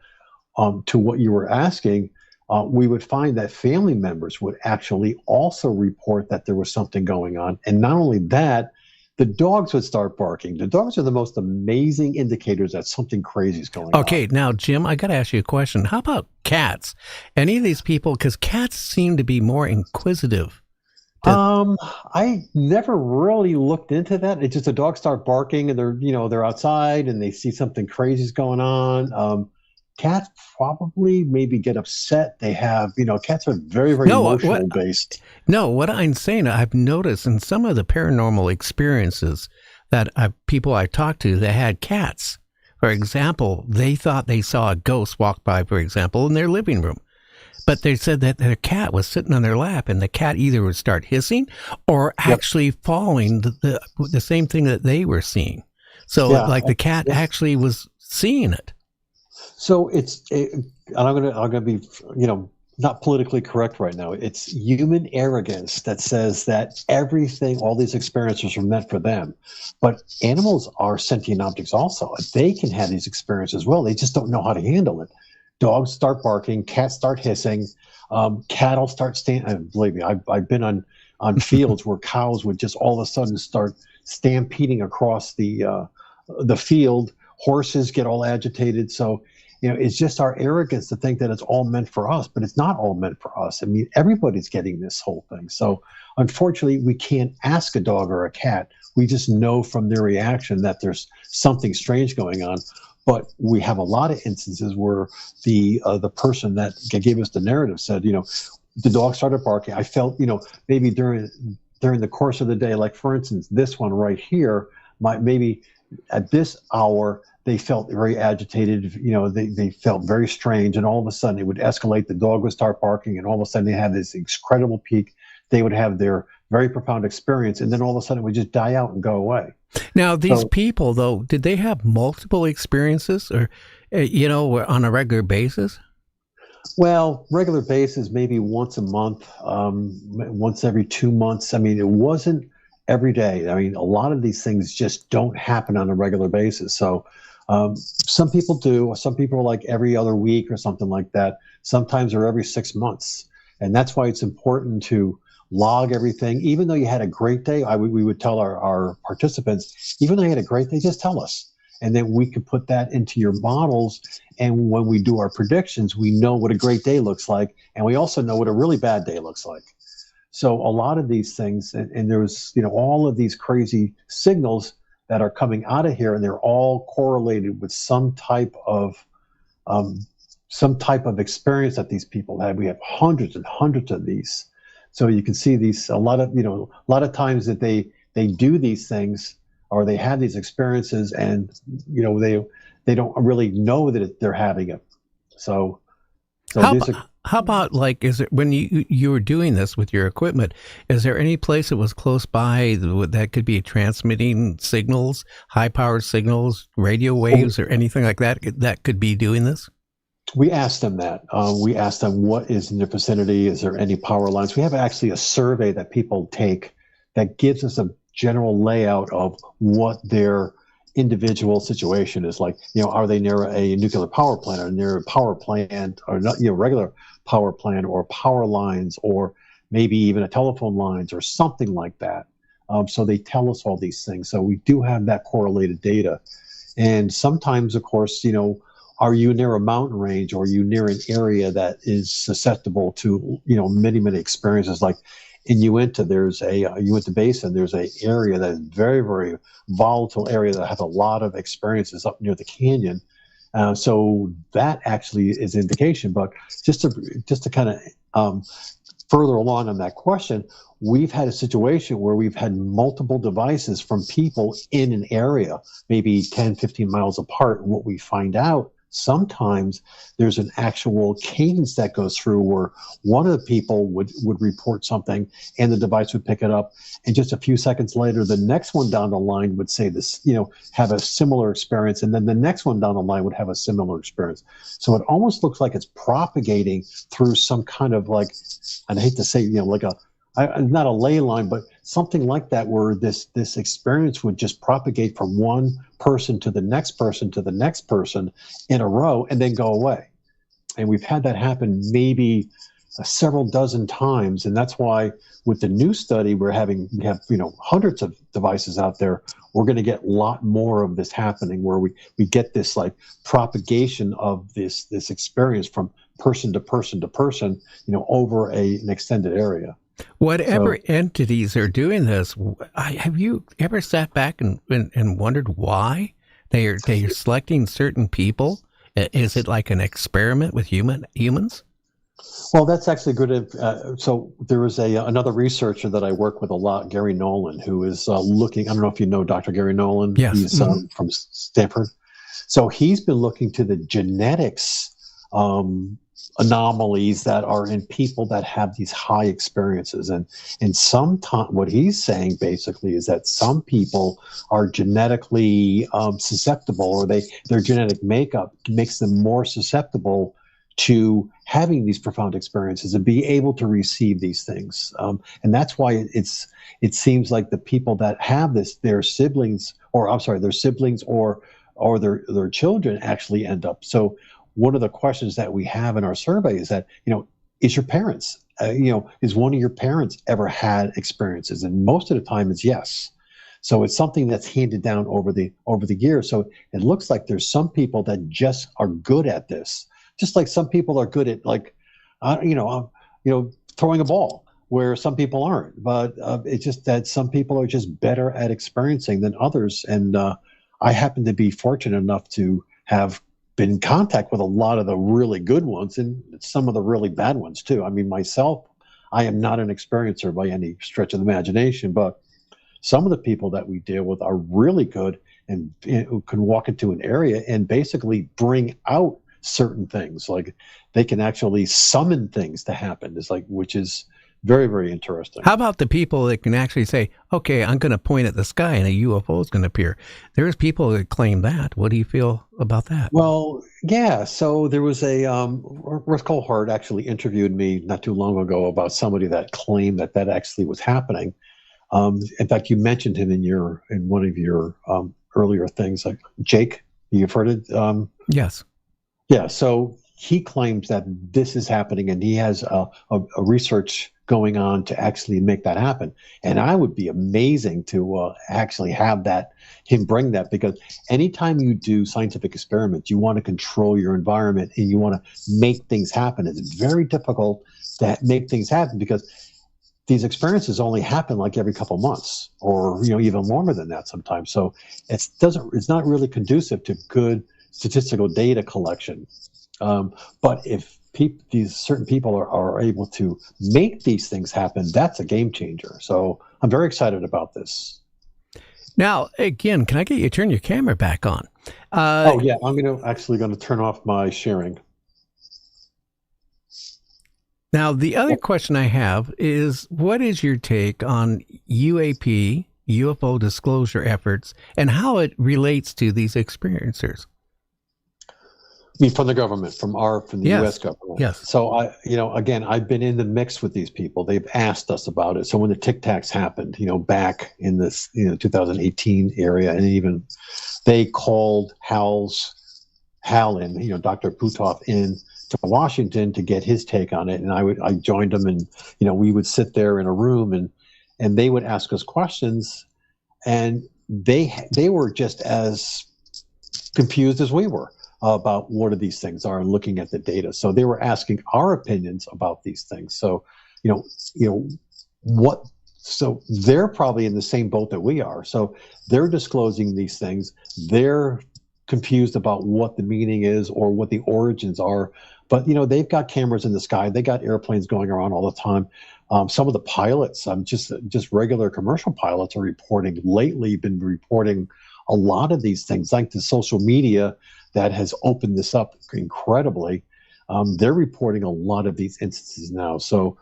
to what you were asking, we would find that family members would actually also report that there was something going on. And not only that, the dogs would start barking. The dogs are the most amazing indicators that something crazy is going on. Okay, now, Jim, I got to ask you a question. How about cats? Any of these people, because cats seem to be more inquisitive. I never really looked into that. It's just the dogs start barking and they're outside and they see something crazy is going on. Cats probably maybe get upset. They have, cats are very, very emotional based. No, what I'm saying, I've noticed in some of the paranormal experiences that people I talked to that had cats, for example, they thought they saw a ghost walk by, for example, in their living room. But they said that their cat was sitting on their lap and the cat either would start hissing or actually following the same thing that they were seeing. So the cat actually was seeing it. So I'm gonna be, not politically correct right now. It's human arrogance that says that everything, all these experiences are meant for them. But animals are sentient objects also. They can have these experiences as well. They just don't know how to handle it. Dogs start barking, cats start hissing, cattle start believe me, I've been on fields where cows would just all of a sudden start stampeding across the field. Horses get all agitated. So, it's just our arrogance to think that it's all meant for us, but it's not all meant for us. I mean, everybody's getting this whole thing. So unfortunately, we can't ask a dog or a cat. We just know from their reaction that there's something strange going on. But we have a lot of instances where the person that gave us the narrative said, the dog started barking. I felt, maybe during the course of the day, like for instance, this one right here, maybe at this hour, they felt very agitated. They felt very strange, and all of a sudden it would escalate. The dog would start barking, and all of a sudden they had this incredible peak. They would have their very profound experience, and then all of a sudden it would just die out and go away. Now, these people, though, did they have multiple experiences, or on a regular basis? Well, regular basis, maybe once a month, once every 2 months. I mean, it wasn't every day. I mean, a lot of these things just don't happen on a regular basis. So some people do. Some people are like every other week or something like that. Sometimes they're every 6 months. And that's why it's important to log everything. Even though you had a great day, we would tell our participants, even though you had a great day, just tell us. And then we could put that into your models. And when we do our predictions, we know what a great day looks like. And we also know what a really bad day looks like. So a lot of these things, and there's, all of these crazy signals that are coming out of here, and they're all correlated with some type of experience that these people had. We have hundreds and hundreds of these. So you can see these, a lot of times that they do these things, or they have these experiences, and they don't really know that they're having it. So how about is it when you were doing this with your equipment? Is there any place that was close by that could be transmitting signals, high-powered signals, radio waves, or anything like that that could be doing this? We asked them that. We asked them what is in their vicinity. Is there any power lines? We have actually a survey that people take that gives us a general layout of what their individual situation is like. Are they near a nuclear power plant, or near a power plant, or not, regular power plant, or power lines, or maybe even a telephone lines, or something like that. So they tell us all these things. So we do have that correlated data. And sometimes, of course, are you near a mountain range, or are you near an area that is susceptible to, many, many experiences? Like in Uinta, there's Uinta Basin, there's an area that is very, very volatile area that has a lot of experiences up near the canyon. So that actually is indication. But just to kind of further along on that question, we've had a situation where we've had multiple devices from people in an area, maybe 10, 15 miles apart. And what we find out Sometimes there's an actual cadence that goes through where one of the people would report something and the device would pick it up. And just a few seconds later, the next one down the line would say this, have a similar experience. And then the next one down the line would have a similar experience. So it almost looks like it's propagating through some kind of like, and I hate to say, like not a ley line, but something like that, where this experience would just propagate from one person to the next person to the next person in a row and then go away. And we've had that happen maybe several dozen times. And that's why with the new study, we have hundreds of devices out there. We're going to get a lot more of this happening, where we get this like propagation of this experience from person to person to person, over an extended area. Whatever entities are doing this, have you ever sat back and wondered why they are selecting certain people? Is it like an experiment with humans? Well, that's actually good. So there was another researcher that I work with a lot, Gary Nolan, who is looking. I don't know if you know Dr. Gary Nolan. Yes. He's from Stanford. So he's been looking to the genetics anomalies that are in people that have these high experiences. And sometimes what he's saying basically is that some people are genetically susceptible, or their genetic makeup makes them more susceptible to having these profound experiences and be able to receive these things. And that's why it seems like the people that have this, their siblings or their children actually end up. So one of the questions that we have in our survey is that, is your parents, is one of your parents ever had experiences? And most of the time it's yes. So it's something that's handed down over the years. So it looks like there's some people that just are good at this, just like some people are good at throwing a ball, where some people aren't. But it's just that some people are just better at experiencing than others. And I happen to be fortunate enough to have been in contact with a lot of the really good ones and some of the really bad ones too. I mean, myself, I am not an experiencer by any stretch of the imagination, but some of the people that we deal with are really good and can walk into an area and basically bring out certain things. Like they can actually summon things to happen. Which is very, very interesting. How about the people that can actually say, okay, I'm going to point at the sky and a UFO is going to appear? There's people that claim that. What do you feel about that? Well, yeah. So there was Russ Colhart actually interviewed me not too long ago about somebody that claimed that actually was happening. In fact, you mentioned him in one of your earlier things, like Jake. You've heard it? Yes. Yeah. So he claims that this is happening, and he has a research going on to actually make that happen. And I would be amazing to actually have him bring that, because anytime you do scientific experiments, you want to control your environment and you want to make things happen. It's very difficult to make things happen because these experiences only happen like every couple months, or even longer than that sometimes. So it's not really conducive to good statistical data collection. But if these certain people are able to make these things happen, that's a game changer. So I'm very excited about this. Now, again, can I get you to turn your camera back on? I'm going to turn off my sharing. Now, the other question I have is, what is your take on UFO disclosure efforts and how it relates to these experiencers? I mean, from the government, from the U.S. government. Yes. So I've been in the mix with these people. They've asked us about it. So when the Tic Tacs happened, back in this, 2018 area, and even they called Hal in, Dr. Putoff in to Washington to get his take on it. And I joined them, and, we would sit there in a room and they would ask us questions, and they were just as confused as we were about what are these things are and looking at the data. So they were asking our opinions about these things. So, so they're probably in the same boat that we are. So they're disclosing these things. They're confused about what the meaning is or what the origins are. But, they've got cameras in the sky. They got airplanes going around all the time. Some of the pilots, just regular commercial pilots been reporting a lot of these things, like the social media that has opened this up incredibly. They're reporting a lot of these instances now. So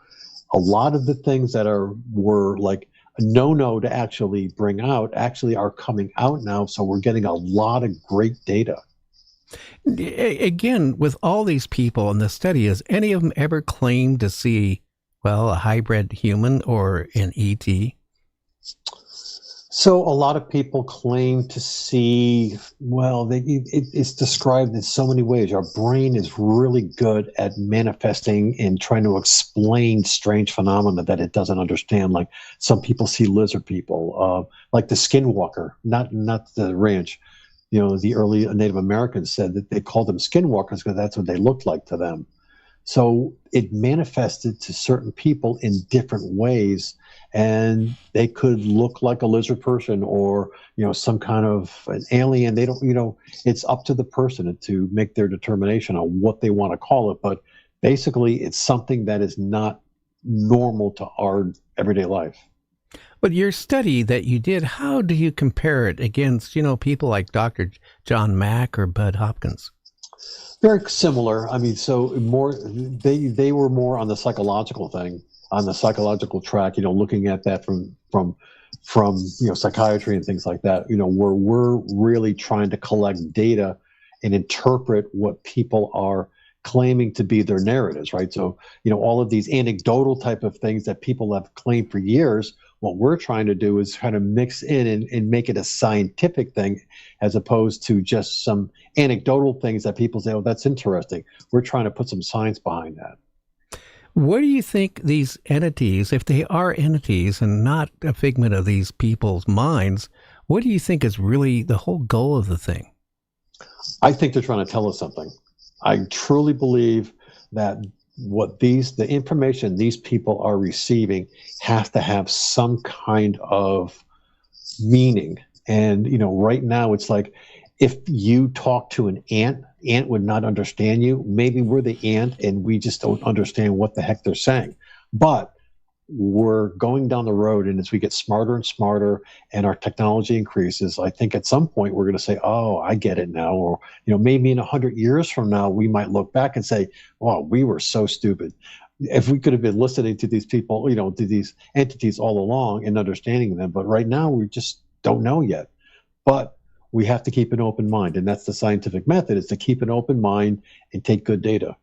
a lot of the things that were like a no-no to actually bring out actually are coming out now. So we're getting a lot of great data. Again, with all these people in the study, has any of them ever claimed to see, well, a hybrid human or an ET? So a lot of people claim to see, well, it's described in so many ways. Our brain is really good at manifesting and trying to explain strange phenomena that it doesn't understand. Like some people see lizard people, like the Skinwalker, not the ranch. You know, the early Native Americans said that they called them Skinwalkers because that's what they looked like to them. So it manifested to certain people in different ways, and they could look like a lizard person or, you know, some kind of an alien. They don't, you know, it's up to the person to make their determination on what they want to call it. But basically, it's something that is not normal to our everyday life. But your study that you did, how do you compare it against, you know, people like Dr. John Mack or Bud Hopkins? Very similar. I mean, so more they were more on the psychological thing, on the psychological track. You know, looking at that from you know, psychiatry and things like that. You know, where we're really trying to collect data and interpret what people are claiming to be their narratives, right? So, you know, all of these anecdotal type of things that people have claimed for years. What we're trying to do is kind of mix in and make it a scientific thing as opposed to just some anecdotal things that people say, oh, that's interesting. We're trying to put some science behind that. What do you think these entities, if they are entities and not a figment of these people's minds, what do you think is really the whole goal of the thing? I think they're trying to tell us something. I truly believe that the information these people are receiving has to have some kind of meaning. And, you know, right now it's like, if you talk to an ant would not understand you. Maybe we're the ant and we just don't understand what the heck they're saying. But we're going down the road, and as we get smarter and smarter and our technology increases, I think at some point we're going to say, oh, I get it now. Or, you know, maybe in 100 years from now, we might look back and say, wow, we were so stupid. If we could have been listening to these people, you know, to these entities all along and understanding them. But right now we just don't know yet. But we have to keep an open mind. And that's the scientific method, is to keep an open mind and take good data.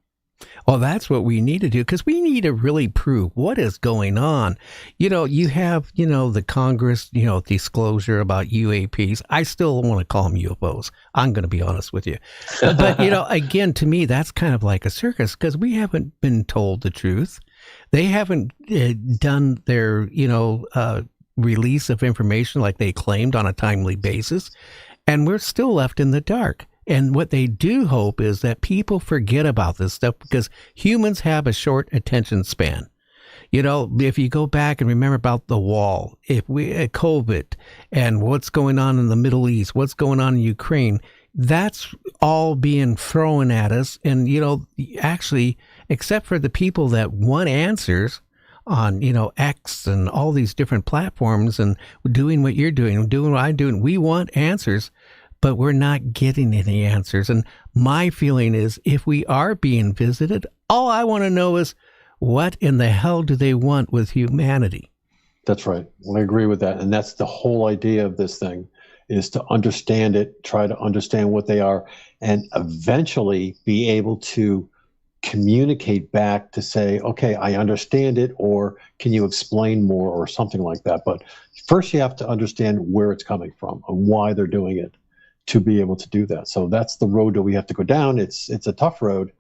Well, that's what we need to do, because we need to really prove what is going on. You know, you have, you know, the Congress, you know, disclosure about UAPs. I still want to call them UFOs. I'm going to be honest with you. But, you know, again, to me, that's kind of like a circus, because we haven't been told the truth. They haven't done their, you know, release of information like they claimed on a timely basis. And we're still left in the dark. And what they do hope is that people forget about this stuff, because humans have a short attention span. You know, if you go back and remember about the wall, COVID and what's going on in the Middle East, what's going on in Ukraine, that's all being thrown at us. And, you know, actually, except for the people that want answers on, you know, X and all these different platforms and doing what you're doing, doing what I'm doing, we want answers. But we're not getting any answers. And my feeling is, if we are being visited, all I want to know is, what in the hell do they want with humanity? That's right. I agree with that. And that's the whole idea of this thing, is to understand it, try to understand what they are, and eventually be able to communicate back to say, okay, I understand it, or can you explain more, or something like that. But first you have to understand where it's coming from and why they're doing it, to be able to do that. So that's the road that we have to go down. It's a tough road,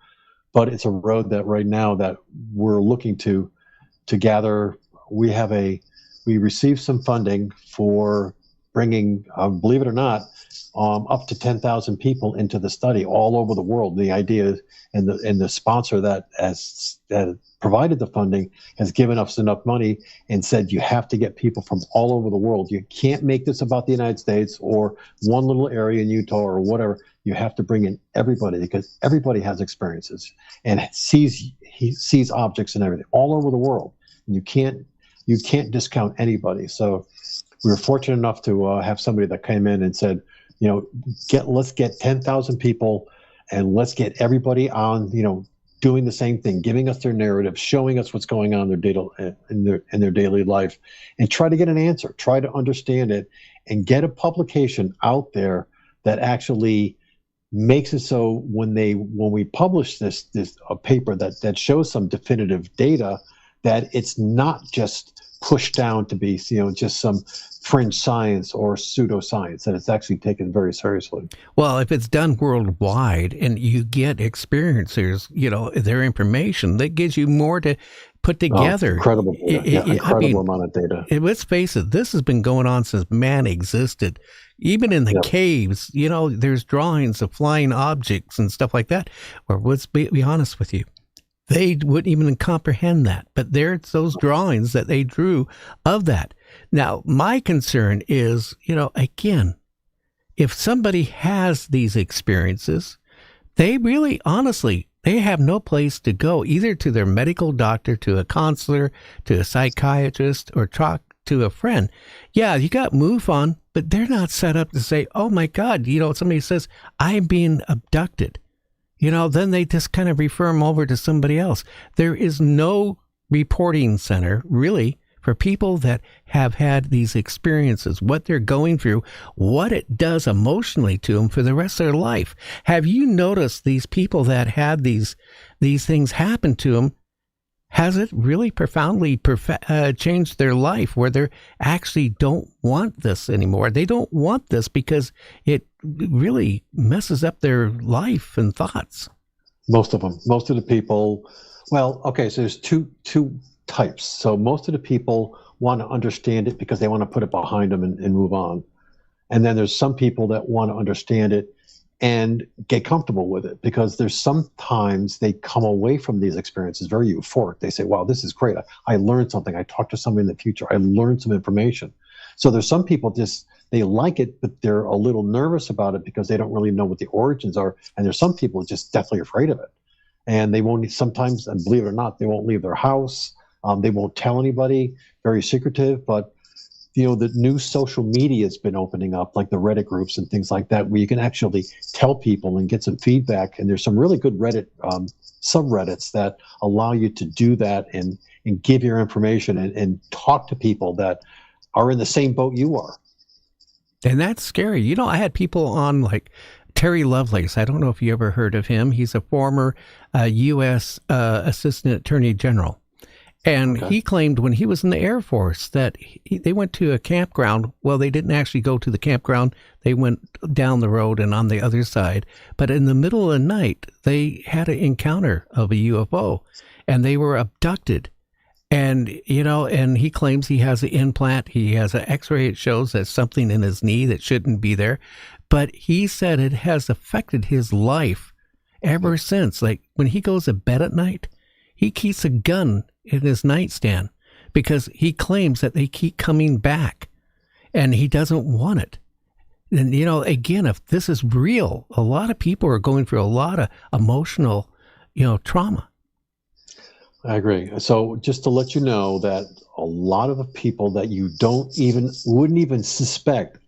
but it's a road that right now that we're looking to gather. We received some funding for bringing, believe it or not, up to 10,000 people into the study all over the world. The idea, and the sponsor that provided the funding has given us enough money and said, you have to get people from all over the world. You can't make this about the United States or one little area in Utah or whatever. You have to bring in everybody, because everybody has experiences and sees objects and everything all over the world. And you can't discount anybody. So we were fortunate enough to have somebody that came in and said, let's get 10,000 people and let's get everybody on, doing the same thing, giving us their narrative, showing us what's going on in their daily life, and try to get an answer, try to understand it, and get a publication out there that actually makes it so when we publish this a paper that shows some definitive data, that it's not just pushed down to be just some fringe science or pseudoscience, that it's actually taken very seriously. Well, if it's done worldwide and you get experiencers, their information, that gives you more to put together. Incredible amount of data. Let's face it, this has been going on since man existed. Even in the caves, there's drawings of flying objects and stuff like that. Or let's be honest with you, they wouldn't even comprehend that. But there's those drawings that they drew of that. Now, my concern is, again, if somebody has these experiences, they really, honestly, they have no place to go, either to their medical doctor, to a counselor, to a psychiatrist, or talk to a friend. Yeah, you got MUFON, but they're not set up to say, oh my God, somebody says, I'm being abducted. Then they just kind of refer them over to somebody else. There is no reporting center, really, for people that have had these experiences, what they're going through, what it does emotionally to them for the rest of their life. Have you noticed these people that had these things happen to them? Has it really profoundly changed their life where they actually don't want this anymore? They don't want this because it really messes up their life and thoughts. Most of them. Most of the people. Well, okay, so there's two types. So most of the people want to understand it because they want to put it behind them and move on. And then there's some people that want to understand it and get comfortable with it, because there's sometimes they come away from these experiences very euphoric. They say, wow, this is great. I learned something. I talked to somebody in the future. I learned some information. So there's some people they like it, but they're a little nervous about it because they don't really know what the origins are. And there's some people just deathly afraid of it. And they won't sometimes, and believe it or not, they won't leave their house. They won't tell anybody, very secretive, but the new social media has been opening up, like the Reddit groups and things like that, where you can actually tell people and get some feedback. And there's some really good Reddit subreddits that allow you to do that and give your information and talk to people that are in the same boat you are. And that's scary. I had people on like Terry Lovelace. I don't know if you ever heard of him. He's a former U.S. Assistant Attorney General. And he claimed when he was in the Air Force that they went to a campground. Well, they didn't actually go to the campground. They went down the road and on the other side. But in the middle of the night, they had an encounter of a UFO and they were abducted. And, and he claims he has an implant. He has an x-ray. It shows there's something in his knee that shouldn't be there. But he said it has affected his life ever since. Like when he goes to bed at night, he keeps a gun in his nightstand because he claims that they keep coming back and he doesn't want it. And, again, if this is real, a lot of people are going through a lot of emotional, trauma. I agree. So just to let you know that a lot of the people that you wouldn't even suspect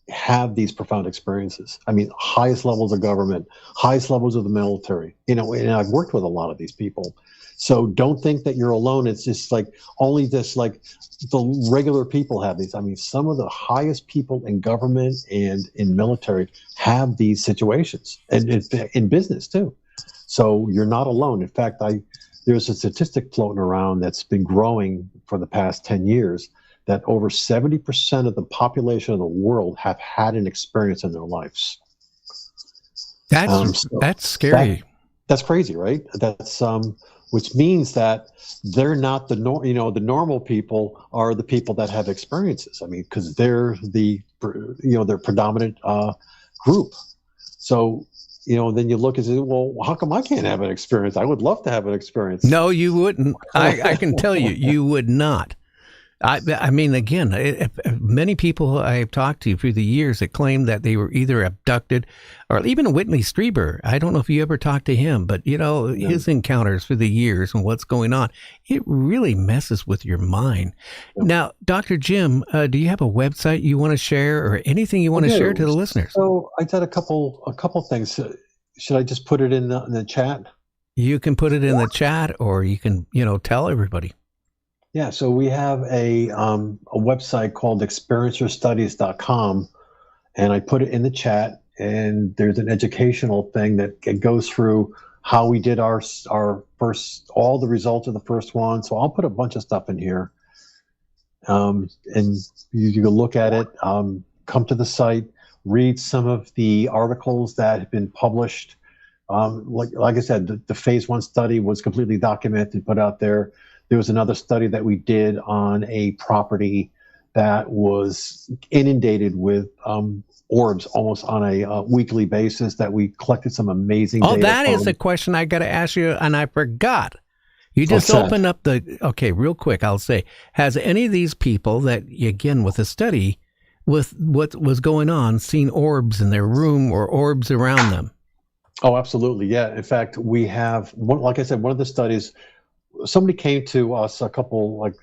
have these profound experiences. I mean, highest levels of government, highest levels of the military, and I've worked with a lot of these people. So don't think that you're alone. It's just like only this, like the regular people have these. I mean, some of the highest people in government and in military have these situations, and in business too. So you're not alone. In fact, there's a statistic floating around that's been growing for the past 10 years that over 70% of the population of the world have had an experience in their lives. That's scary. That's crazy, right? That's which means that they're not the normal people are the people that have experiences. I mean, because they're their predominant group. So then you look and say, well, how come I can't have an experience? I would love to have an experience. No, you wouldn't. I can tell you, you would not. I mean, again, many people I've talked to through the years that claim that they were either abducted, or even Whitley Strieber. I don't know if you ever talked to him, but his encounters through the years and what's going on, it really messes with your mind. Yeah. Now, Dr. Jim, do you have a website you want to share, or anything you want to share to the listeners? So I did a couple things. Should I just put it in the chat? You can put it in the chat, or you can tell everybody. Yeah, so we have a website called experiencerstudies.com, and I put it in the chat, and there's an educational thing that goes through how we did our first, all the results of the first one. So I'll put a bunch of stuff in here, and you can look at it, come to the site, read some of the articles that have been published. Like I said, the phase 1 study was completely documented, put out there. There was another study that we did on a property that was inundated with orbs almost on a weekly basis, that we collected some amazing data. That is the question I got to ask you, and I forgot. You just opened up okay, real quick, I'll say, has any of these people that, again, with the study, with what was going on, seen orbs in their room or orbs around them? Oh, absolutely. Yeah. In fact, we have, like I said, one of the studies, somebody came to us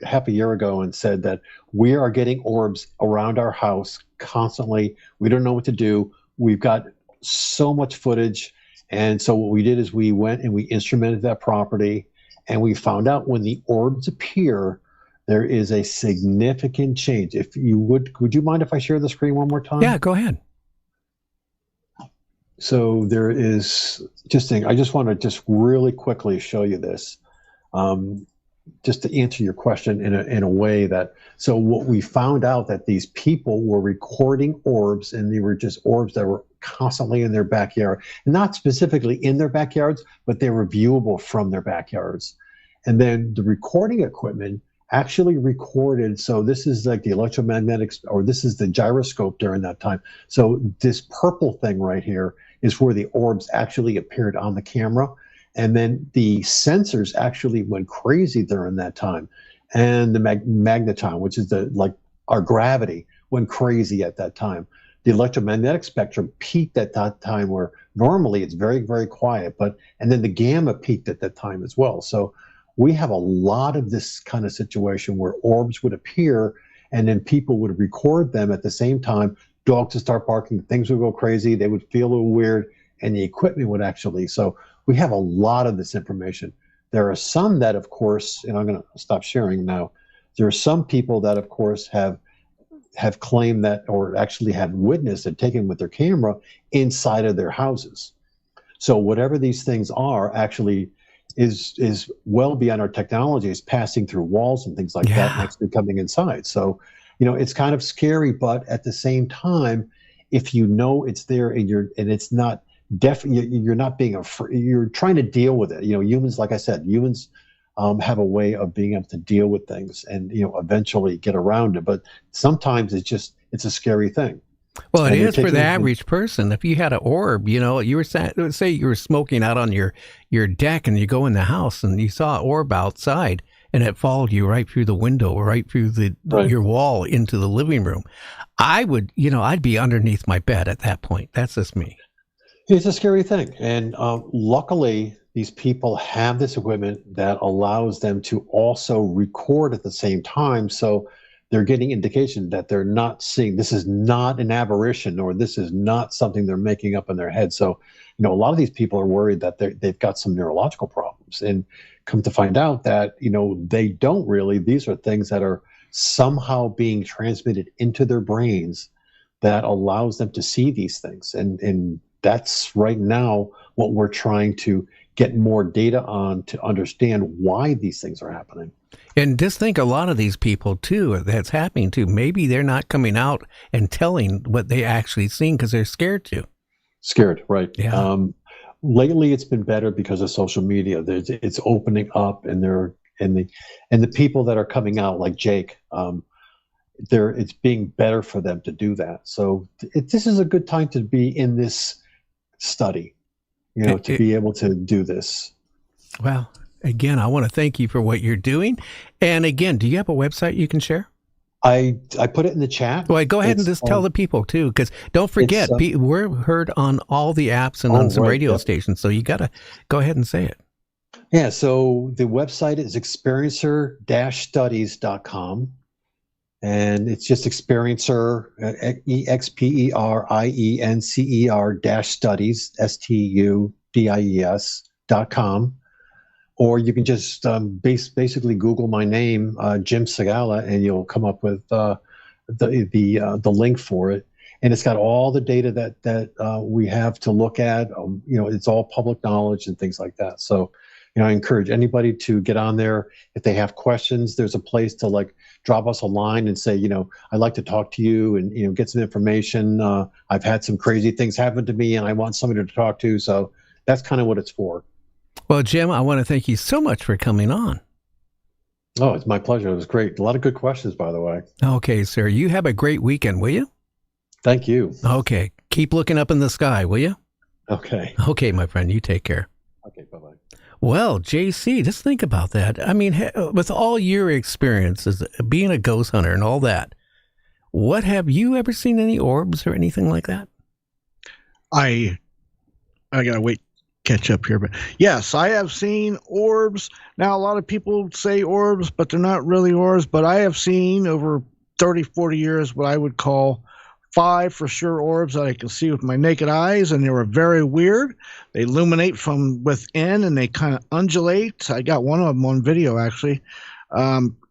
half a year ago and said that we are getting orbs around our house constantly. We don't know what to do. We've got so much footage. And so what we did is we went and we instrumented that property, and we found out when the orbs appear, there is a significant change. If you would you mind if I share the screen one more time? Yeah, go ahead. So there is I just want to just really quickly show you this. Just to answer your question in a way that, so what we found out that these people were recording orbs, and they were just orbs that were constantly in their backyard, not specifically in their backyards, but they were viewable from their backyards. And then the recording equipment actually recorded. So this is like the electromagnetics, or this is the gyroscope during that time. So this purple thing right here is where the orbs actually appeared on the camera. And then the sensors actually went crazy during that time. And the magneton, which is our gravity, went crazy at that time. The electromagnetic spectrum peaked at that time, where normally it's very, very quiet, and then the gamma peaked at that time as well. So we have a lot of this kind of situation where orbs would appear, and then people would record them at the same time. Dogs would start barking, things would go crazy, they would feel a little weird, and the equipment would actually, so we have a lot of this information. There are some that, of course, and I'm going to stop sharing now. There are some people that, of course, have claimed that, or actually have witnessed and taken with their camera inside of their houses. So whatever these things are actually is well beyond our technology. It's passing through walls and things like that, and actually coming inside. So, it's kind of scary, but at the same time, if you know it's there and it's not you're not being you're trying to deal with it. Humans, like I said, have a way of being able to deal with things and eventually get around it. But sometimes it's a scary thing. Well, it is for the average person. If you had an orb, you were say you were smoking out on your deck, and you go in the house and you saw an orb outside, and it followed you right through the window, right through your wall into the living room. I would, I'd be underneath my bed at that point. That's just me. It's a scary thing. And luckily, these people have this equipment that allows them to also record at the same time. So they're getting indication that they're not seeing, this is not an aberration, or this is not something they're making up in their head. So, a lot of these people are worried that they've got some neurological problems, and come to find out that, they don't really. These are things that are somehow being transmitted into their brains that allows them to see these things. And that's right now what we're trying to get more data on, to understand why these things are happening. And just think, a lot of these people, too, that's happening to, maybe they're not coming out and telling what they actually seen because they're scared to. Scared, right. Yeah. Lately, it's been better because of social media. It's opening up, and the people that are coming out, like Jake, it's being better for them to do that. So this is a good time to be in this study, to be able to do this. Well, Again, I want to thank you for what you're doing. And again, do you have a website you can share? I put it in the chat. Well, go ahead and just tell the people too, because don't forget, we're heard on all the apps and on some radio stations. So you got to go ahead and say it. Yeah. So the website is experiencer-studies.com. And it's just Experiencer, EXPERIENCER-studies, STUDIES.com. Or you can just basically Google my name, Jim Segala, and you'll come up with the link for it. And it's got all the data that we have to look at. It's all public knowledge and things like that. So, I encourage anybody to get on there. If they have questions, there's a place to drop us a line and say, I'd like to talk to you and, get some information. I've had some crazy things happen to me and I want somebody to talk to. So that's kind of what it's for. Well, Jim, I want to thank you so much for coming on. Oh, it's my pleasure. It was great. A lot of good questions, by the way. Okay, sir. You have a great weekend, will you? Thank you. Okay. Keep looking up in the sky, will you? Okay. Okay, my friend. You take care. Okay, bye-bye. Well, JC, just think about that. I mean, with all your experiences, being a ghost hunter and all that, what have you ever seen any orbs or anything like that? I gotta catch up here, but yes, I have seen orbs. Now, a lot of people say orbs, but they're not really orbs. But I have seen over 30, 40 years what I would call 5 for sure orbs that I can see with my naked eyes, and they were very weird. They illuminate from within, and they kind of undulate. I got one of them on video, actually.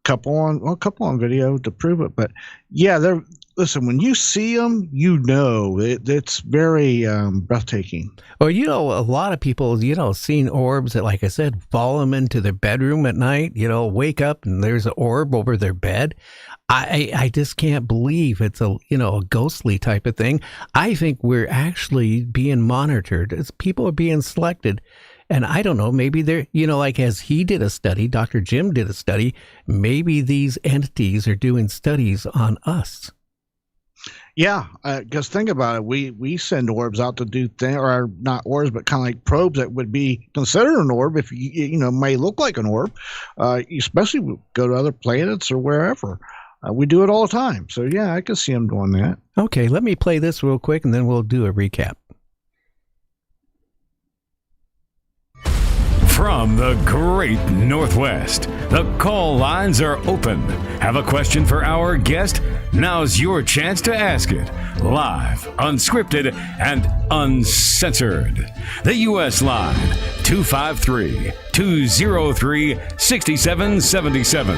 Couple on video to prove it. But yeah, listen, when you see them, it's very breathtaking. Well, a lot of people, seen orbs that, like I said, follow them into their bedroom at night, wake up and there's an orb over their bed. I just can't believe it's a ghostly type of thing. I think we're actually being monitored as people are being selected. And I don't know, maybe they're, as he did a study, Dr. Jim did a study, maybe these entities are doing studies on us. Yeah, because think about it. We send orbs out to do things, or not orbs, but kind of like probes that would be considered an orb if may look like an orb. Especially go to other planets or wherever. We do it all the time. So yeah, I can see them doing that. Okay, let me play this real quick, and then we'll do a recap. From the great Northwest, the call lines are open. Have a question for our guest? Now's your chance to ask it. Live, unscripted, and uncensored. The U.S. line, 253-203-6777.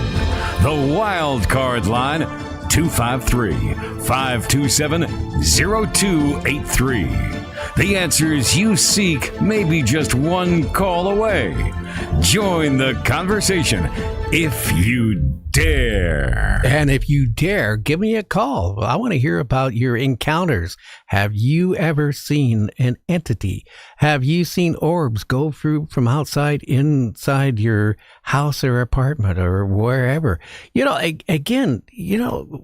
The wild card line, 253-527-0283. The answers you seek may be just one call away. Join the conversation if you dare. And if you dare, give me a call. I want to hear about your encounters. Have you ever seen an entity? Have you seen orbs go through from outside inside your house or apartment or wherever? Again,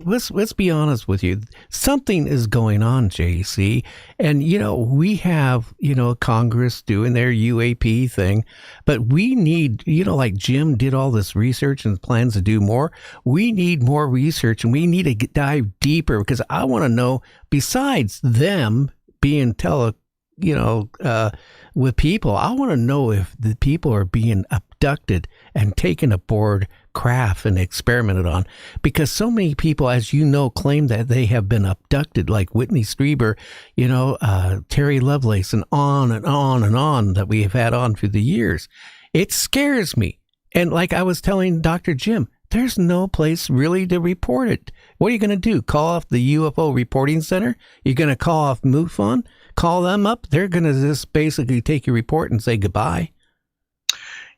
let's be honest with you. Something is going on, JC. And, we have, Congress doing their UAP thing, but we need, like Jim did all this research and plans to do more. We need more research, and we need to dive deeper, because I want to know, besides them being with people, I want to know if the people are being abducted and taken aboard craft and experimented on, because so many people, as claim that they have been abducted, like Whitney Strieber, Terry Lovelace, and on and on and on that we have had on through the years. It scares me. And like I was telling Dr. Jim, there's no place really to report it. What are you going to do? Call off the UFO Reporting Center? You're going to call off MUFON? Call them up? They're going to just basically take your report and say goodbye.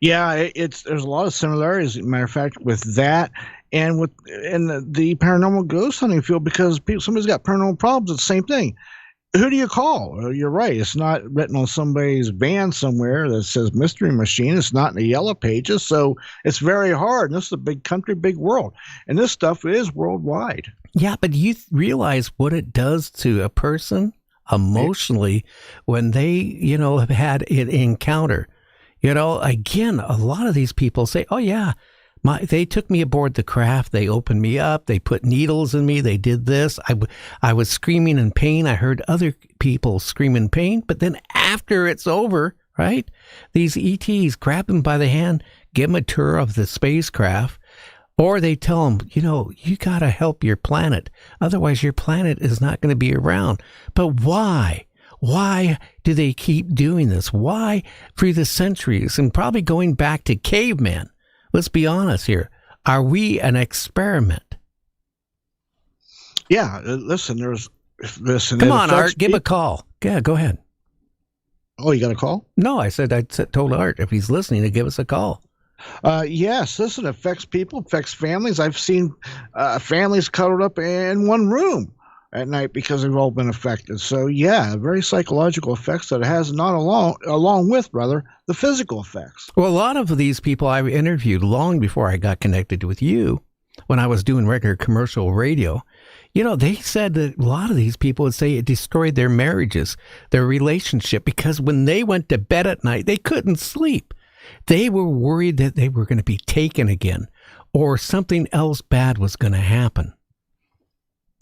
Yeah, there's a lot of similarities, as a matter of fact, with that and with the paranormal ghost hunting field, because somebody's got paranormal problems. It's the same thing. Who do you call? You're right. It's not written on somebody's van somewhere that says Mystery Machine. It's not in the yellow pages. So it's very hard. And this is a big country, big world. And this stuff is worldwide. Yeah, but you realize what it does to a person emotionally when they, have had an encounter. You know, again, a lot of these people say, oh, yeah, they took me aboard the craft. They opened me up. They put needles in me. They did this. I was screaming in pain. I heard other people scream in pain. But then after it's over, right, these ETs grab them by the hand, give them a tour of the spacecraft, or they tell them, you know, you got to help your planet. Otherwise, your planet is not going to be around. But why? Why do they keep doing this? Why, through the centuries, and probably going back to caveman, let's be honest here, are we an experiment? Yeah, listen, Come on, Art, give a call. Yeah, go ahead. Oh, you got a call? No, I told Art if he's listening to give us a call. Yes, listen, it affects people, affects families. I've seen families cuddled up in one room at night because they've all been affected. So, yeah, very psychological effects that it has, not along with, rather, the physical effects. Well, a lot of these people I interviewed long before I got connected with you, when I was doing regular commercial radio, you know, they said that a lot of these people would say it destroyed their marriages, their relationship, because when they went to bed at night, they couldn't sleep. They were worried that they were going to be taken again or something else bad was going to happen.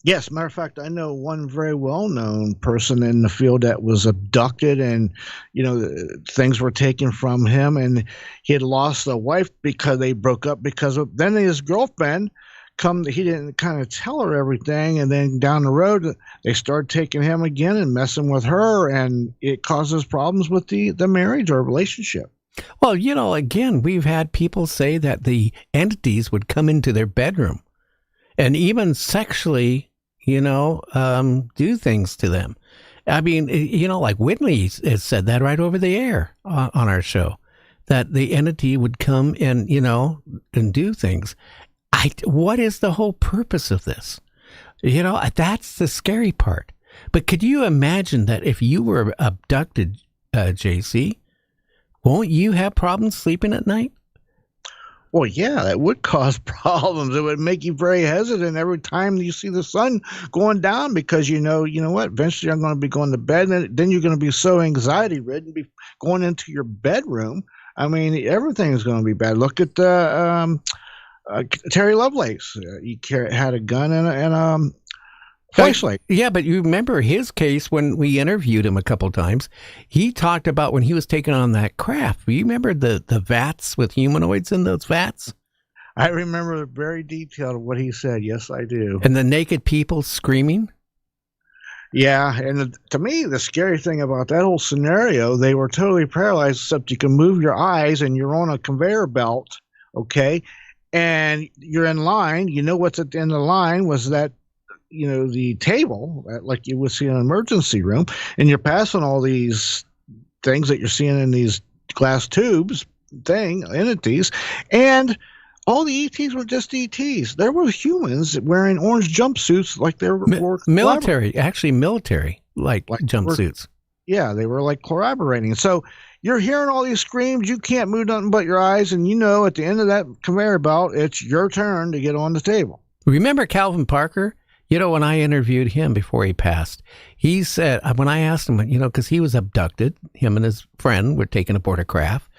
Yes, matter of fact, I know one very well-known person in the field that was abducted, and you know, things were taken from him, and he had lost a wife because they broke up. Because then his girlfriend he didn't kind of tell her everything, and then down the road they started taking him again and messing with her, and it causes problems with the marriage or relationship. Well, you know, again, we've had people say that the entities would come into their bedroom and even sexually, you know, do things to them. I mean, you know, like Whitney has said that right over the air on our show, that the entity would come and, you know, and do things. What is the whole purpose of this? You know, that's the scary part. But could you imagine that if you were abducted, JC, won't you have problems sleeping at night? Well, yeah, that would cause problems. It would make you very hesitant every time you see the sun going down, because you know what? Eventually, I'm going to be going to bed, and then you're going to be so anxiety-ridden, be going into your bedroom. I mean, everything is going to be bad. Look at Terry Lovelace. He had a gun and a flashlight. Yeah, but you remember his case when we interviewed him a couple of times. He talked about when he was taking on that craft. You remember the vats with humanoids in those vats? I remember very detailed what he said. Yes, I do. And the naked people screaming? Yeah, and to me, the scary thing about that whole scenario, they were totally paralyzed, except you can move your eyes and you're on a conveyor belt, okay? And you're in line. You know what's at the end of the line was that, you know, the table, like you would see in an emergency room, and you're passing all these things that you're seeing in these glass tubes entities, and all the ETs were just ETs. There were humans wearing orange jumpsuits like they were military like jumpsuits. Yeah, they were like collaborating. So you're hearing all these screams. You can't move nothing but your eyes, and you know at the end of that conveyor belt, it's your turn to get on the table. Remember Calvin Parker? You know, when I interviewed him before he passed, he said, when I asked him, you know, because he was abducted, him and his friend were taken aboard a craft.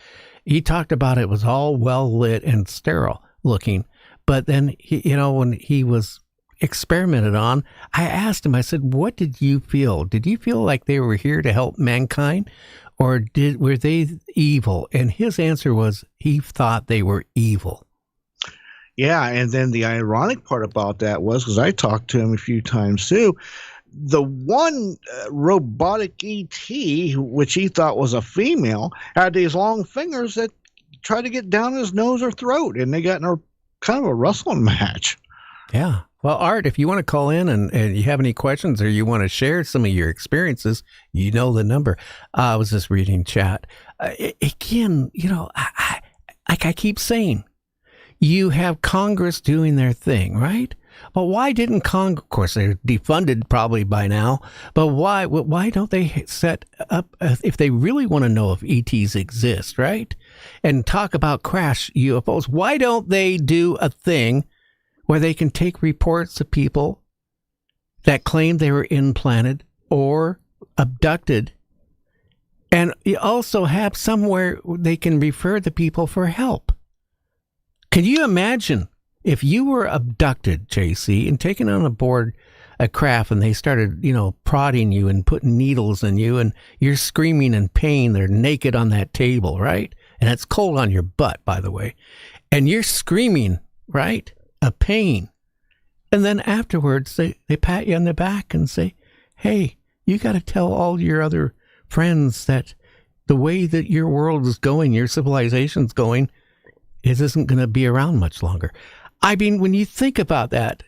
He talked about it was all well lit and sterile looking. But then, you know, when he was experimented on, I asked him, I said, what did you feel? Did you feel like they were here to help mankind, or were they evil? And his answer was he thought they were evil. Yeah, and then the ironic part about that was, because I talked to him a few times too, the one robotic ET, which he thought was a female, had these long fingers that tried to get down his nose or throat, and they got in a kind of a wrestling match. Yeah. Well, Art, if you want to call in and you have any questions or you want to share some of your experiences, you know the number. I was just reading chat. Again, you know, I keep saying, you have Congress doing their thing, right? But why didn't Congress, of course, they're defunded probably by now, but why don't they set up, if they really want to know if ETs exist, right? And talk about crash UFOs, why don't they do a thing where they can take reports of people that claim they were implanted or abducted And you also have somewhere they can refer the people for help. Can you imagine if you were abducted, JC, and taken on board a craft and they started, prodding you and putting needles in you and you're screaming in pain. They're naked on that table, right? And it's cold on your butt, by the way. And you're screaming, right? Of pain. And then afterwards, they pat you on the back and say, hey, you got to tell all your other friends that the way that your world is going, your civilization's going, it isn't going to be around much longer. I mean, when you think about that,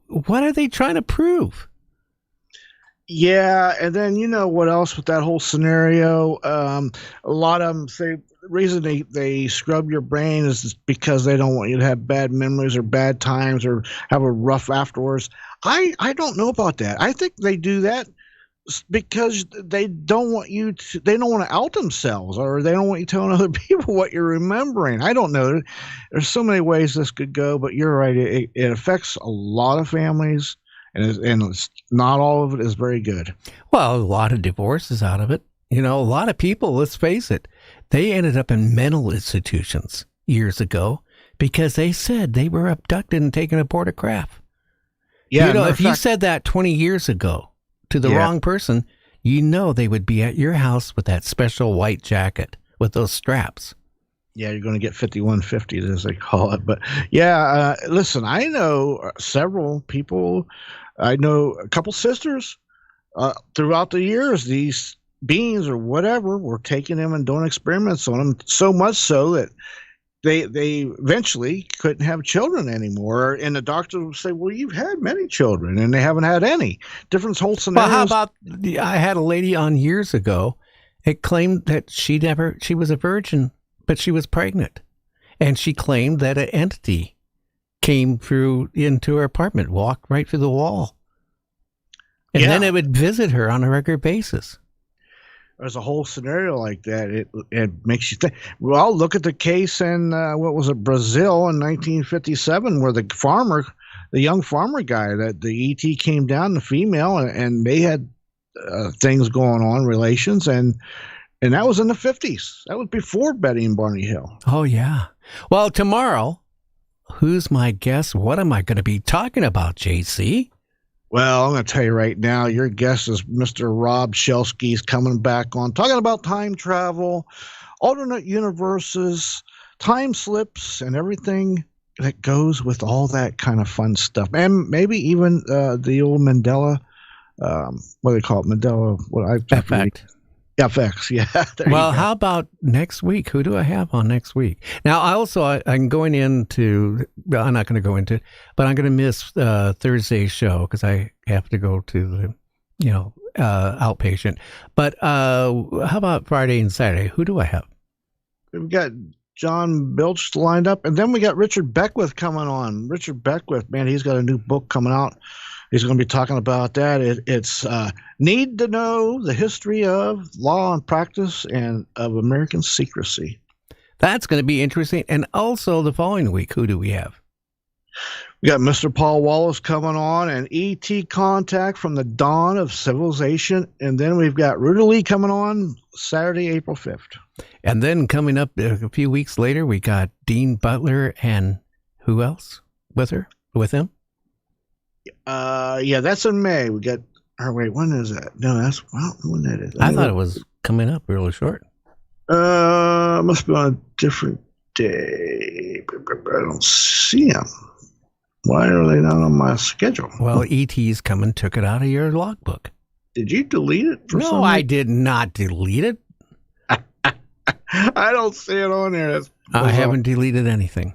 what are they trying to prove? Yeah, and then what else with that whole scenario? A lot of them say the reason they scrub your brain is because they don't want you to have bad memories or bad times or have a rough afterwards. I don't know about that. I think they do that because they don't want they don't want to out themselves, or they don't want you telling other people what you're remembering. I don't know. There's so many ways this could go, but you're right. It affects a lot of families, and it's not all of it is very good. Well, a lot of divorces out of it. A lot of people, let's face it, they ended up in mental institutions years ago because they said they were abducted and taken aboard a craft. Yeah, if you said that 20 years ago to the wrong person, they would be at your house with that special white jacket with those straps. Yeah, you're going to get 5150, as they call it. But listen, I know several people. I know a couple sisters throughout the years. These beings or whatever were taking them and doing experiments on them, so much so that they eventually couldn't have children anymore. And the doctor would say, well, you've had many children, and they haven't had any. Different whole scenarios. Well, how about, I had a lady on years ago. It claimed that she was a virgin, but she was pregnant. And she claimed that an entity came into her apartment, walked right through the wall. And then it would visit her on a regular basis. There's a whole scenario like that. It makes you think. Well, look at the case in Brazil in 1957, where the young farmer guy, that the ET came down, the female, and they had things going on, relations, and that was in the 50s. That was before Betty and Barney Hill. Oh yeah. Well, tomorrow, who's my guest? What am I going to be talking about, JC? Well, I'm going to tell you right now, your guest is Mr. Rob Shelsky. He's coming back on, talking about time travel, alternate universes, time slips, and everything that goes with all that kind of fun stuff. And maybe even the old Mandela, what do they call it? Mandela, Effect. FX, yeah. Well, how about next week? Who do I have on next week? Now, I'm going into, I'm not going to go into it, but I'm going to miss Thursday's show because I have to go to the, outpatient. But how about Friday and Saturday? Who do I have? We've got John Bilch lined up, and then we got Richard Beckwith coming on. Richard Beckwith, man, he's got a new book coming out. He's going to be talking about that. It's Need to Know the History of Law and Practice and of American Secrecy. That's going to be interesting. And also the following week, who do we have? We got Mr. Paul Wallace coming on, and ET Contact from the Dawn of Civilization. And then we've got Ruta Lee coming on Saturday, April 5th. And then coming up a few weeks later, we got Dean Butler and who else with him? That's in May. We got. Or wait, when is that? No, when that is. I thought it was coming up really short. Must be on a different day. I don't see them. Why are they not on my schedule? Well, ET's come and took it out of your logbook. Did you delete it? No, I did not delete it. I don't see it on there. I haven't deleted anything.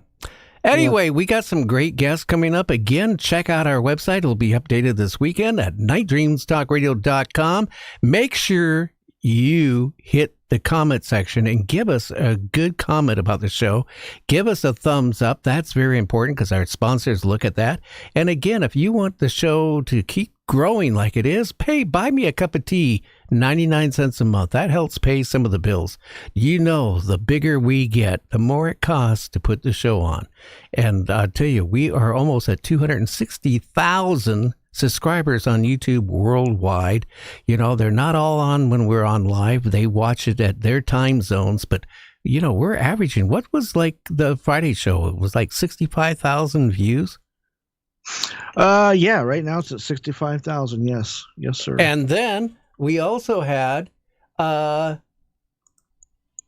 Anyway, we got some great guests coming up. Again, check out our website. It'll be updated this weekend at nightdreamstalkradio.com. Make sure you hit the comment section and give us a good comment about the show. Give us a thumbs up. That's very important because our sponsors look at that. And again, if you want the show to keep growing like it is, buy me a cup of tea, 99 cents a month. That helps pay some of the bills. The bigger we get, the more it costs to put the show on. And I'll tell you, we are almost at 260,000 subscribers on YouTube worldwide. You know, they're not all on when we're on live. They watch it at their time zones, but you know, we're averaging, what was like the Friday show? It was like 65,000 views. Yeah, right now it's at 65,000. Yes, sir. And then we also had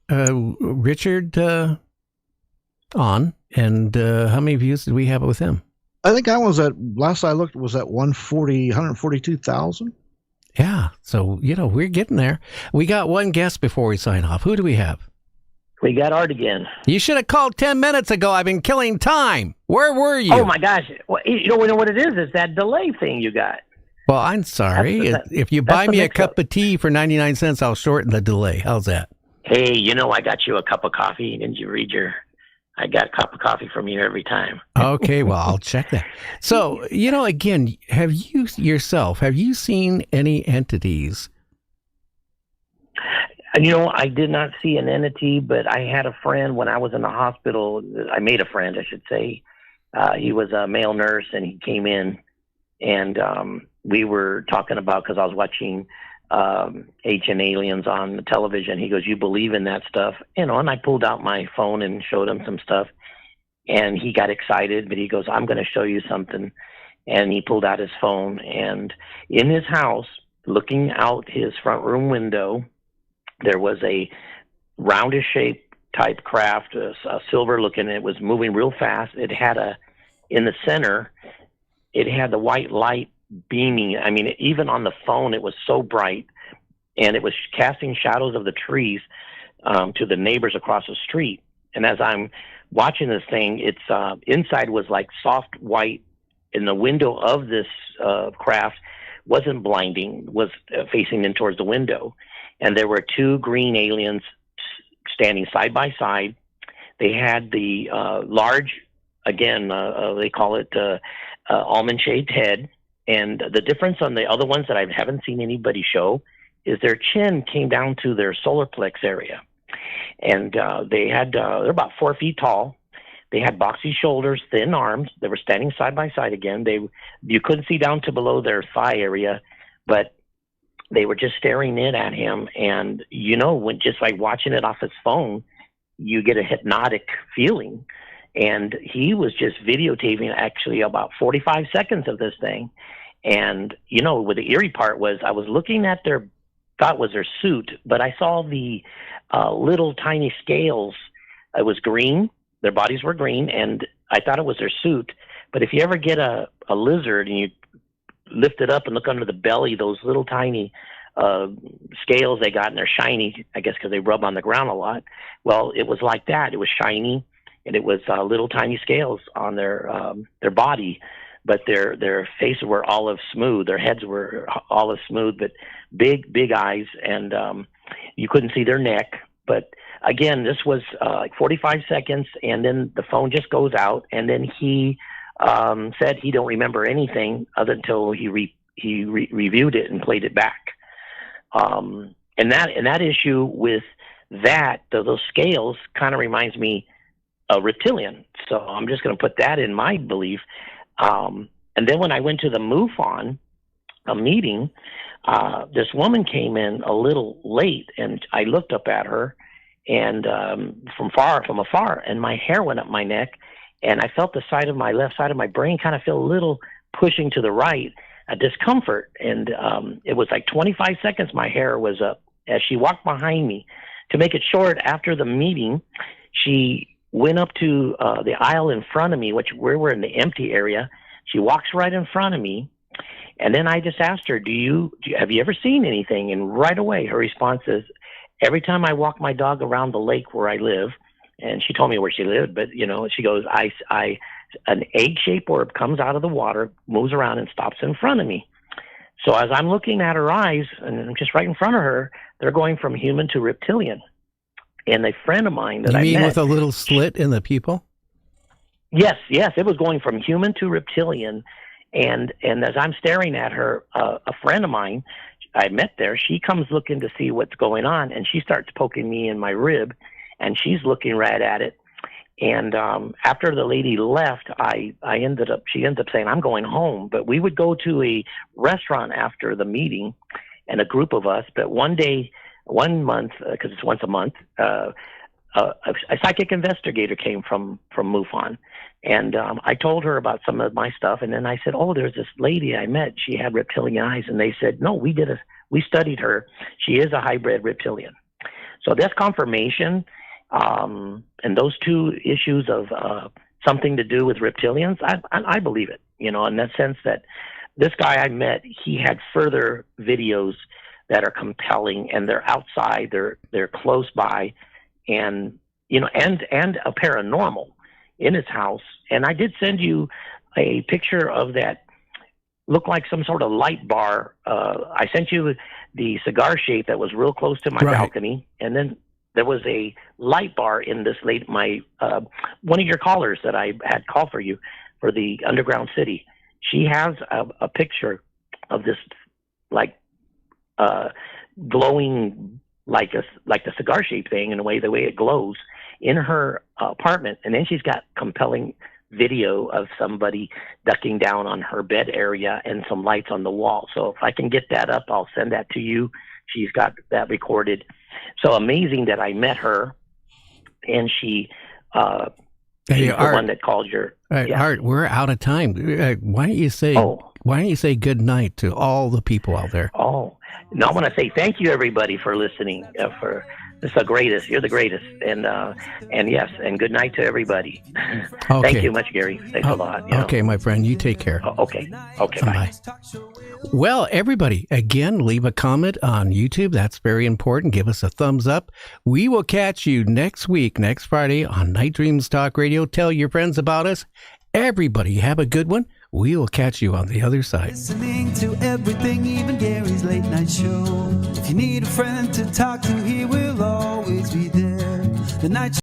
Richard on, and how many views did we have with him? I think I was at, last I looked, was at 142,000. Yeah, so you know, we're getting there. We got one guest before we sign off. Who do we have? We got Art again. You should have called 10 minutes ago. I've been killing time. Where were you? Oh my gosh! Well, you know what it is? It's that delay thing you got. Well, I'm sorry. If you buy me a cup of tea for 99 cents, I'll shorten the delay. How's that? Hey, you know, I got you a cup of coffee. Didn't you read I got a cup of coffee from you every time. Okay, well, I'll check that. So, you know, again, have you seen any entities? You know, I did not see an entity, but I had a friend when I was in the hospital. I made a friend, I should say. He was a male nurse, and he came in, and we were talking about, because I was watching Ancient Aliens on the television. He goes, "You believe in that stuff?" You know, and I pulled out my phone and showed him some stuff, and he got excited, but he goes, "I'm going to show you something." And he pulled out his phone, and in his house, looking out his front room window, there was a roundish shape type craft, a silver looking. It was moving real fast. It had in the center, it had the white light beaming. I mean, even on the phone, it was so bright, and it was casting shadows of the trees to the neighbors across the street. And as I'm watching this thing, its inside was like soft white, and the window of this craft wasn't blinding, was facing in towards the window. And there were two green aliens standing side by side. They had the large, again, they call it almond-shaped head. And the difference on the other ones that I haven't seen anybody show is their chin came down to their solar plex area. And they're about 4 feet tall. They had boxy shoulders, thin arms. They were standing side by side again. You couldn't see down to below their thigh area, but they were just staring in at him. And, you know, when just like watching it off his phone, you get a hypnotic feeling. And he was just videotaping actually about 45 seconds of this thing. And, you know, what the eerie part was, I was looking at thought was their suit, but I saw the little tiny scales. It was green. Their bodies were green, and I thought it was their suit. But if you ever get a lizard and you lift it up and look under the belly, those little tiny scales they got, and they're shiny, I guess because they rub on the ground a lot. Well, it was like that. It was shiny, and it was little tiny scales on their body, but their faces were olive smooth. Their heads were olive smooth, but big eyes, and you couldn't see their neck. But again, this was like 45 seconds, and then the phone just goes out, and then he said he don't remember anything other until he reviewed it and played it back. And that issue with that, those scales kind of reminds me of reptilian. So I'm just going to put that in my belief. And then when I went to the MUFON meeting, this woman came in a little late, and I looked up at her, and from afar, and my hair went up my neck, and I felt the left side of my brain kind of feel a little pushing to the right, a discomfort. And it was like 25 seconds my hair was up as she walked behind me. To make it short, after the meeting, she went up to the aisle in front of me, which we were in the empty area. She walks right in front of me, and then I just asked her, have you ever seen anything? And right away, her response is, every time I walk my dog around the lake where I live, and she told me where she lived, but, you know, she goes, an egg-shaped orb comes out of the water, moves around, and stops in front of me. So as I'm looking at her eyes, and I'm just right in front of her, they're going from human to reptilian. And a friend of mine that I met... You mean with a little slit in the pupil? Yes, it was going from human to reptilian. And as I'm staring at her, a friend of mine I met there, she comes looking to see what's going on, and she starts poking me in my rib, and she's looking right at it. And after the lady left, she ended up saying, I'm going home. But we would go to a restaurant after the meeting, and a group of us. But one month, because it's once a month, a psychic investigator came from MUFON. And I told her about some of my stuff. And then I said, oh, there's this lady I met. She had reptilian eyes. And they said, no, we studied her. She is a hybrid reptilian. So that's confirmation. And those two issues of something to do with reptilians, I believe it, in that sense that this guy I met, he had further videos that are compelling, and they're outside, they're close by, and and a paranormal in his house. And I did send you a picture of that, looked like some sort of light bar. I sent you the cigar shape that was real close to my balcony, and then there was a light bar in this one of your callers that I had called for you for the underground city. She has a picture of this glowing like the cigar shaped thing in a way, the way it glows in her apartment. And then she's got compelling video of somebody ducking down on her bed area and some lights on the wall. So if I can get that up, I'll send that to you. She's got that recorded. So amazing that I met her, and she's the one that called your. Art, we're out of time. Why don't you say good night to all the people out there? Oh, no, I want to say thank you, everybody, for listening. It's the greatest. You're the greatest, and yes, and good night to everybody. Okay. Thank you much, Gary. Thanks a lot. Okay, my friend, you take care. Okay, bye. Well, everybody, again, leave a comment on YouTube. That's very important. Give us a thumbs up. We will catch you next week, next Friday on Night Dreams Talk Radio. Tell your friends about us. Everybody, have a good one. We will catch you on the other side. Listening to everything, even Gary's late night show. If you need a friend to talk to, he will always be there. The night